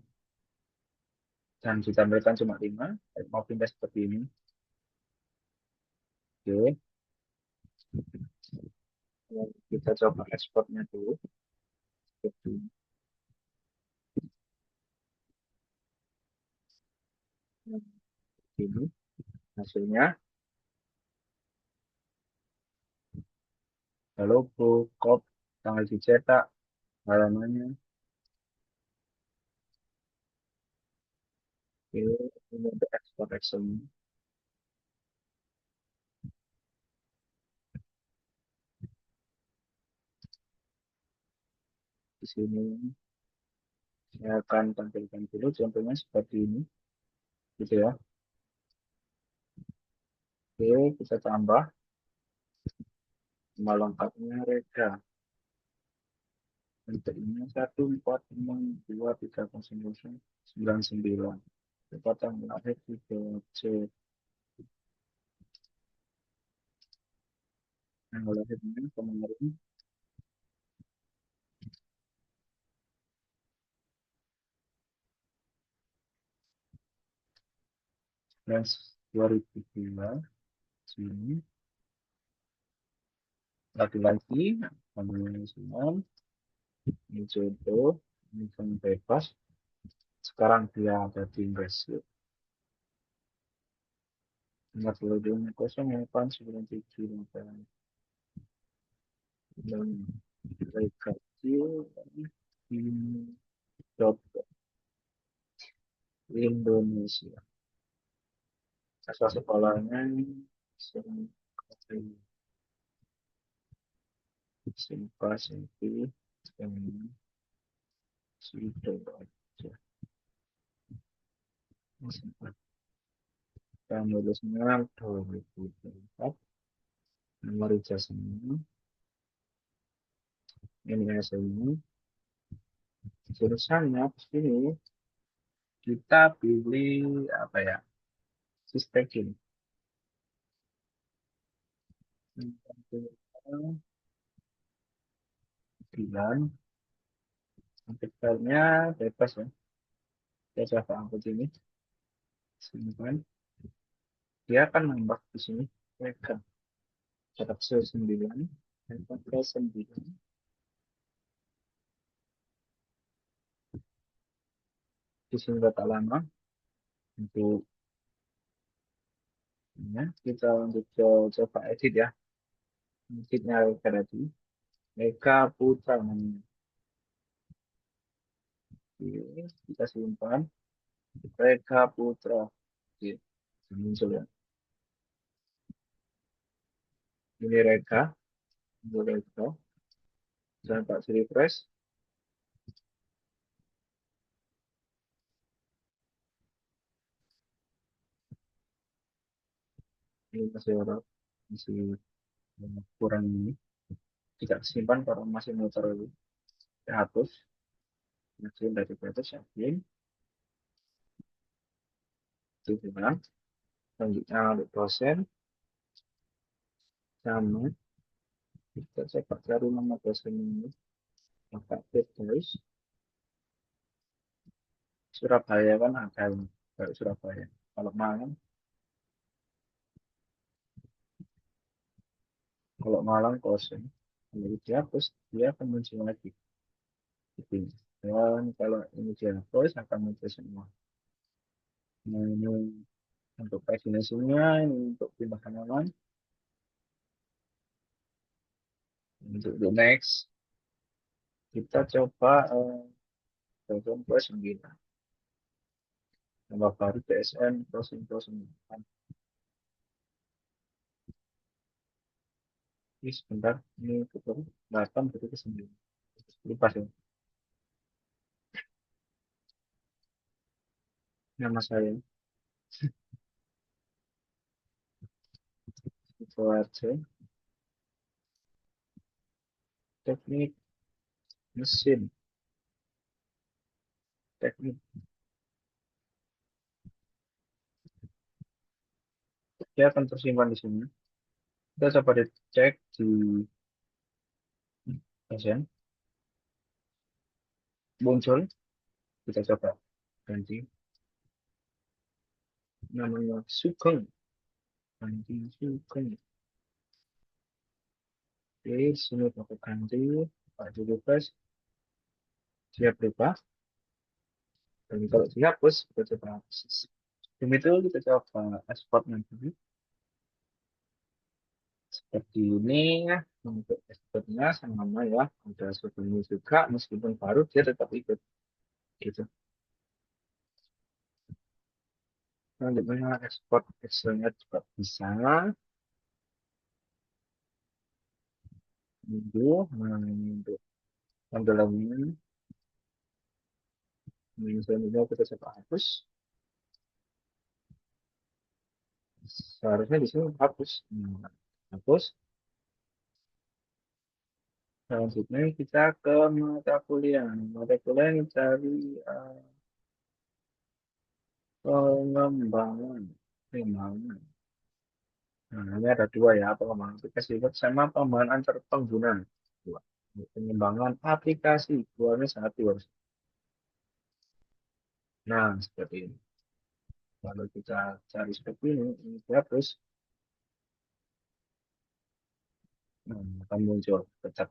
Dan ditampilkan cuma 5. Mau pindah seperti ini. Oke. Kita coba ekspornya dulu. Seperti ini. Hasilnya. Logo, code, tanggal dicetak, halamannya. Oke, ini untuk ekspor Excel. Di sini saya akan tampilkan dulu contohnya seperti ini, gitu ya. Oke, kita tambah nama lengkapnya Rega. Untuk ini 14602999. Tempat tanggal lahir 3C. Tanggal lahirnya kemarin dan 2002. Sini laki-laki, namanya semua, ini jodoh, ini kan bebas. Sekarang dia ada di Inggris. Ingat loadingnya kosong ya kan 97 dan mereka kecil di dot Indonesia. Asal sekolahnya Simpa Simpi dan Sidoarjo. Dan lulusnya 2004. Nomor ijazahnya ini hasilnya. Jurusannya di sini kita pilih apa ya? Sistem ini. Bilan, artikelnya bebas ya. Saya coba angkut ini. Simpan. Dia akan nambah di sini. Mereka cetak 9, 9. Di sini data lama. Untuk ya, kita untuk coba edit ya. Editnya Reka tadi. Reka Putra namanya. Oke, kita simpan. Reka Putra. Oke, muncul ya. Ini Reka. Ini Reka. Jangan Pak refresh. Ini masih ada. Masih kurang ini. Tidak simpan karena masih muter. Kita hapus. Admin dari batas admin, itu bilang. Selanjutnya untuk dosen, sama. Kita coba cari nama dosen ini. Maka guys, Surabaya kan ada ini. Dari Surabaya. Kalau Malang, kalau Malang dosen. Kalau dihapus, dia akan muncul lagi. Gitu. Dan kalau ini dihapus, akan muncul semua. Nah, ini untuk destinasinya, ini untuk pindah halaman. Untuk the next, kita coba contoh 9. Tambah baru PSN, closing. Ini sebentar, ini betul 8 berarti ke 9. Lupa sih, nama saya. Itu aja. Teknik mesin, teknik. Dia akan tersimpan di sini. Kita coba dicek di pasien. Muncul, kita coba ganti namanya Sugeng. Ganti Sugeng. Oke, sini pakai ganti. Pak dulu guys, dia berubah. Dan kalau dihapus, kita coba hapus. Demi itu kita coba ekspor nanti. Seperti ini ya. Untuk ekspornya sama ya. Ada sebelumnya juga, meskipun baru dia tetap ikut. Gitu. Selanjutnya ekspor Excelnya juga bisa. Minggu, nah, ini untuk tanggalannya. Ini selanjutnya kita coba hapus. Seharusnya di sini hapus. Nah, hapus. Selanjutnya kita ke mata kuliah. Mata kuliah yang cari pengembangan. Pengembangan. Nah, ini ada dua ya, pengembangan aplikasi web sama pengembangan antar pengguna. Dua. Pengembangan aplikasi, keluarnya satu harus. Nah, seperti ini. Kalau kita cari seperti ini terus akan muncul tetap.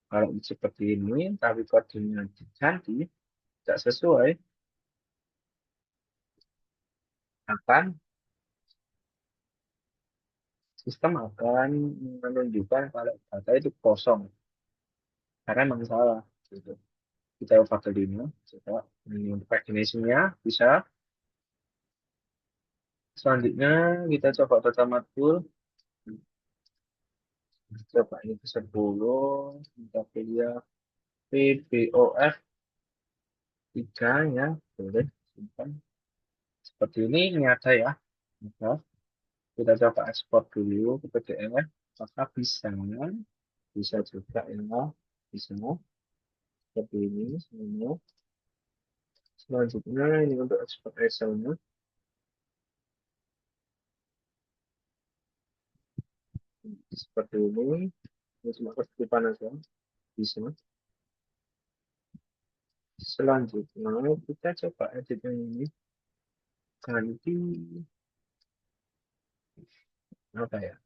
Kalau seperti ini, tapi kodenya diganti, tidak sesuai, akan sistem akan menunjukkan kalau data itu kosong. Karena memang salah. Gitu. Kita ubah ke ini, coba ini untuk paginasinya bisa. Selanjutnya kita coba data matpul. Coba ini ke 10, kita pilih PBOF 3 ya, boleh simpan. Seperti ini nyata ya. Maka kita coba ekspor dulu ke PDF, maka bisa juga ya, bisa seperti ini semua. Selanjutnya ini untuk ekspor Excelnya seperti ini cuma ketitipan aja, bisa. Selanjutnya kita coba edit yang ini, ganti apa ya?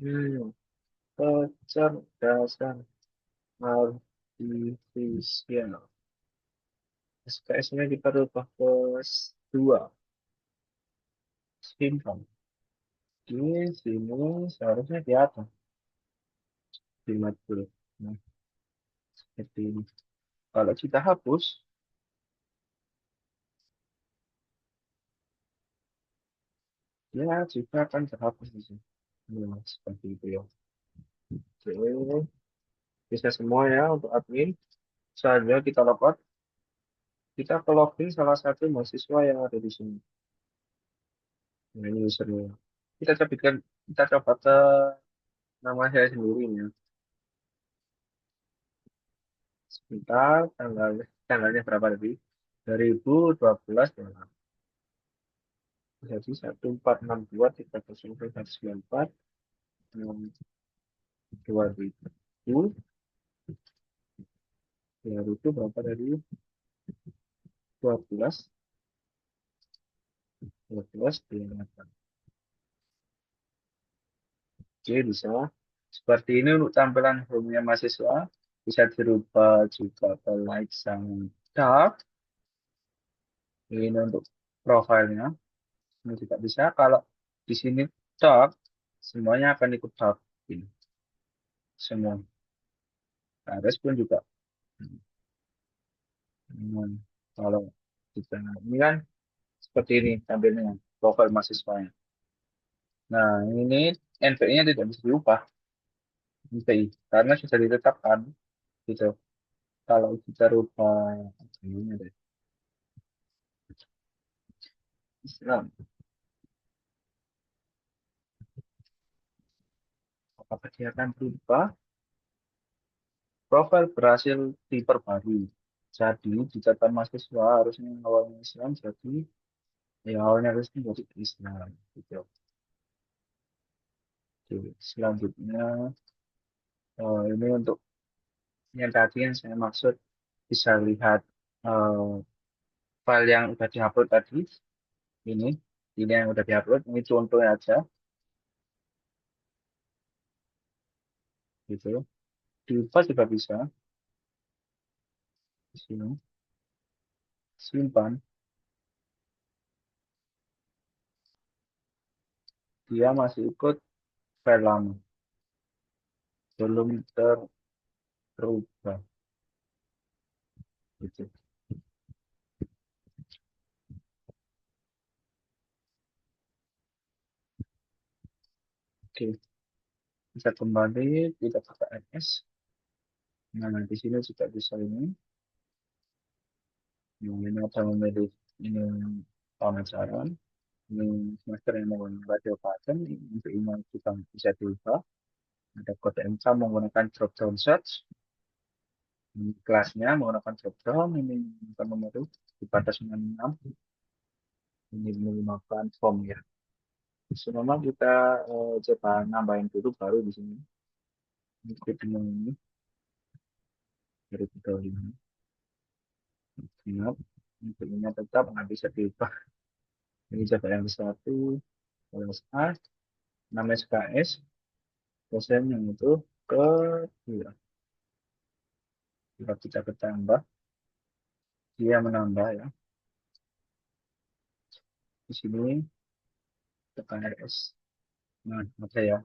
Hmm, kecerdasan artifisial. SKS-nya kita rubah ke 2. Simpan. Di sini seharusnya di atas. Di Matpul. Nah, seperti ini. Kalau kita hapus, ya juga akan terhapus di sini. Nah, seperti itu ya. Oke, bisa semua ya untuk admin. Saja kita dapat, kita ke login salah satu mahasiswa yang ada di sini. Nah, ini usernya. Kita coba ke nama saya sendiri ya. Kita tanggalnya berapa tadi? 2012 dolar. Jadi 1462 3,94 dua ribu itu berapa tadi? 12 12 delapan. Oke, bisa seperti ini untuk tampilan home-nya mahasiswa. Bisa dirubah juga ke light sama dark. Ini untuk profilnya. Ini juga bisa. Kalau di sini dark, semuanya akan ikut dark. Ini semua. Harus pun juga. Hmm, kalau kita ini kan seperti ini tampilnya profil mahasiswanya. Nah, ini NPI-nya tidak bisa diubah NPI karena sudah ditetapkan gitu. Kalau kita rubah ini deh, Islam, apakah dia akan berubah? Profil berhasil diperbarui. Jadi di catatan mahasiswa harusnya awalnya Islam, jadi ya awalnya harus menjadi Islam gitu. Oke, selanjutnya ini untuk yang tadi yang saya maksud bisa lihat eh, file yang udah diupload tadi. Ini ini yang udah diupload. Ini contohnya aja gitu. Diubah juga bisa di sini. Simpan. Dia masih ikut file lama. Belum terubah gitu. Oke, bisa kembali kita ke KNS. Nah, di sini juga bisa ini. Nah, ini ada memilih ini pemasaran. Ini semester yang menggunakan radio pattern. Untuk email kita bisa diubah. Ada kode MK menggunakan drop down search. Ini kelasnya menggunakan drop down. Ini bukan nomor itu di batas 96. Ini menggunakan form ya. Semua kita coba nambahin dulu baru di sini. Ini kodenya ini dari kita ini. Ingat, ini tetap nggak bisa diubah. Ini coba yang satu, kelas A, namanya SKS, dosen yang itu ke dua. Jika kita bertambah, dia menambah ya. Di sini tekan RS. Nah, oke ya.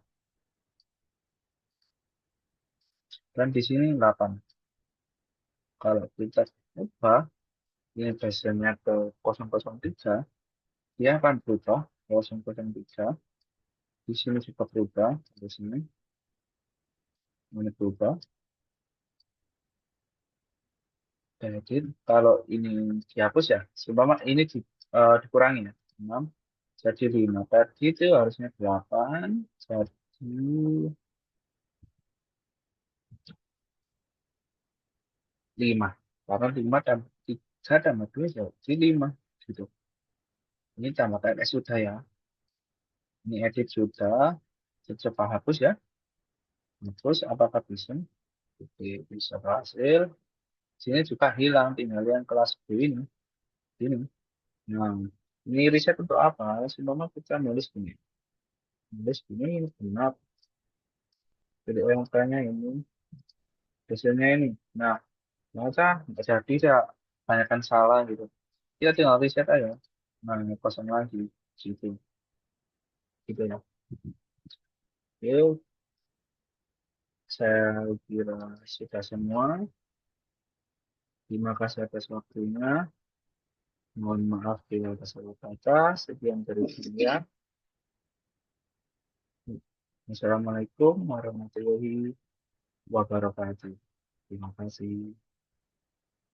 Dan di sini 8. Kalau kita ubah, ini dosennya ke 003, dia akan berubah 003. Di sini juga berubah, di sini ini berubah. Jadi kalau ini dihapus ya, seumpama ini dikurangi ya, 6 jadi 5. Tadi itu harusnya 8, jadi 5. Karena 5 tambah 3 tambah 2 jadi 5. Gitu. Ini tambah KRS sudah ya. Ini edit sudah. Coba hapus ya. Hapus apakah bisa? Oke, bisa berhasil. Sini juga hilang, tinggal yang kelas B ini. Ini. Nah, ini riset untuk apa? Seumpama kita nulis gini. Nulis gini, genap. Jadi yang tanya ini, hasilnya ini. Nah, masa nggak jadi ya, banyakkan salah gitu. Kita tinggal riset aja. Nah, ini kosong lagi. Situ. Gitu ya. Oke, saya kira sudah semua. Terima kasih atas waktunya. Mohon maaf bila ada salah kata. Sekian dari saya. Assalamualaikum warahmatullahi wabarakatuh. Terima kasih.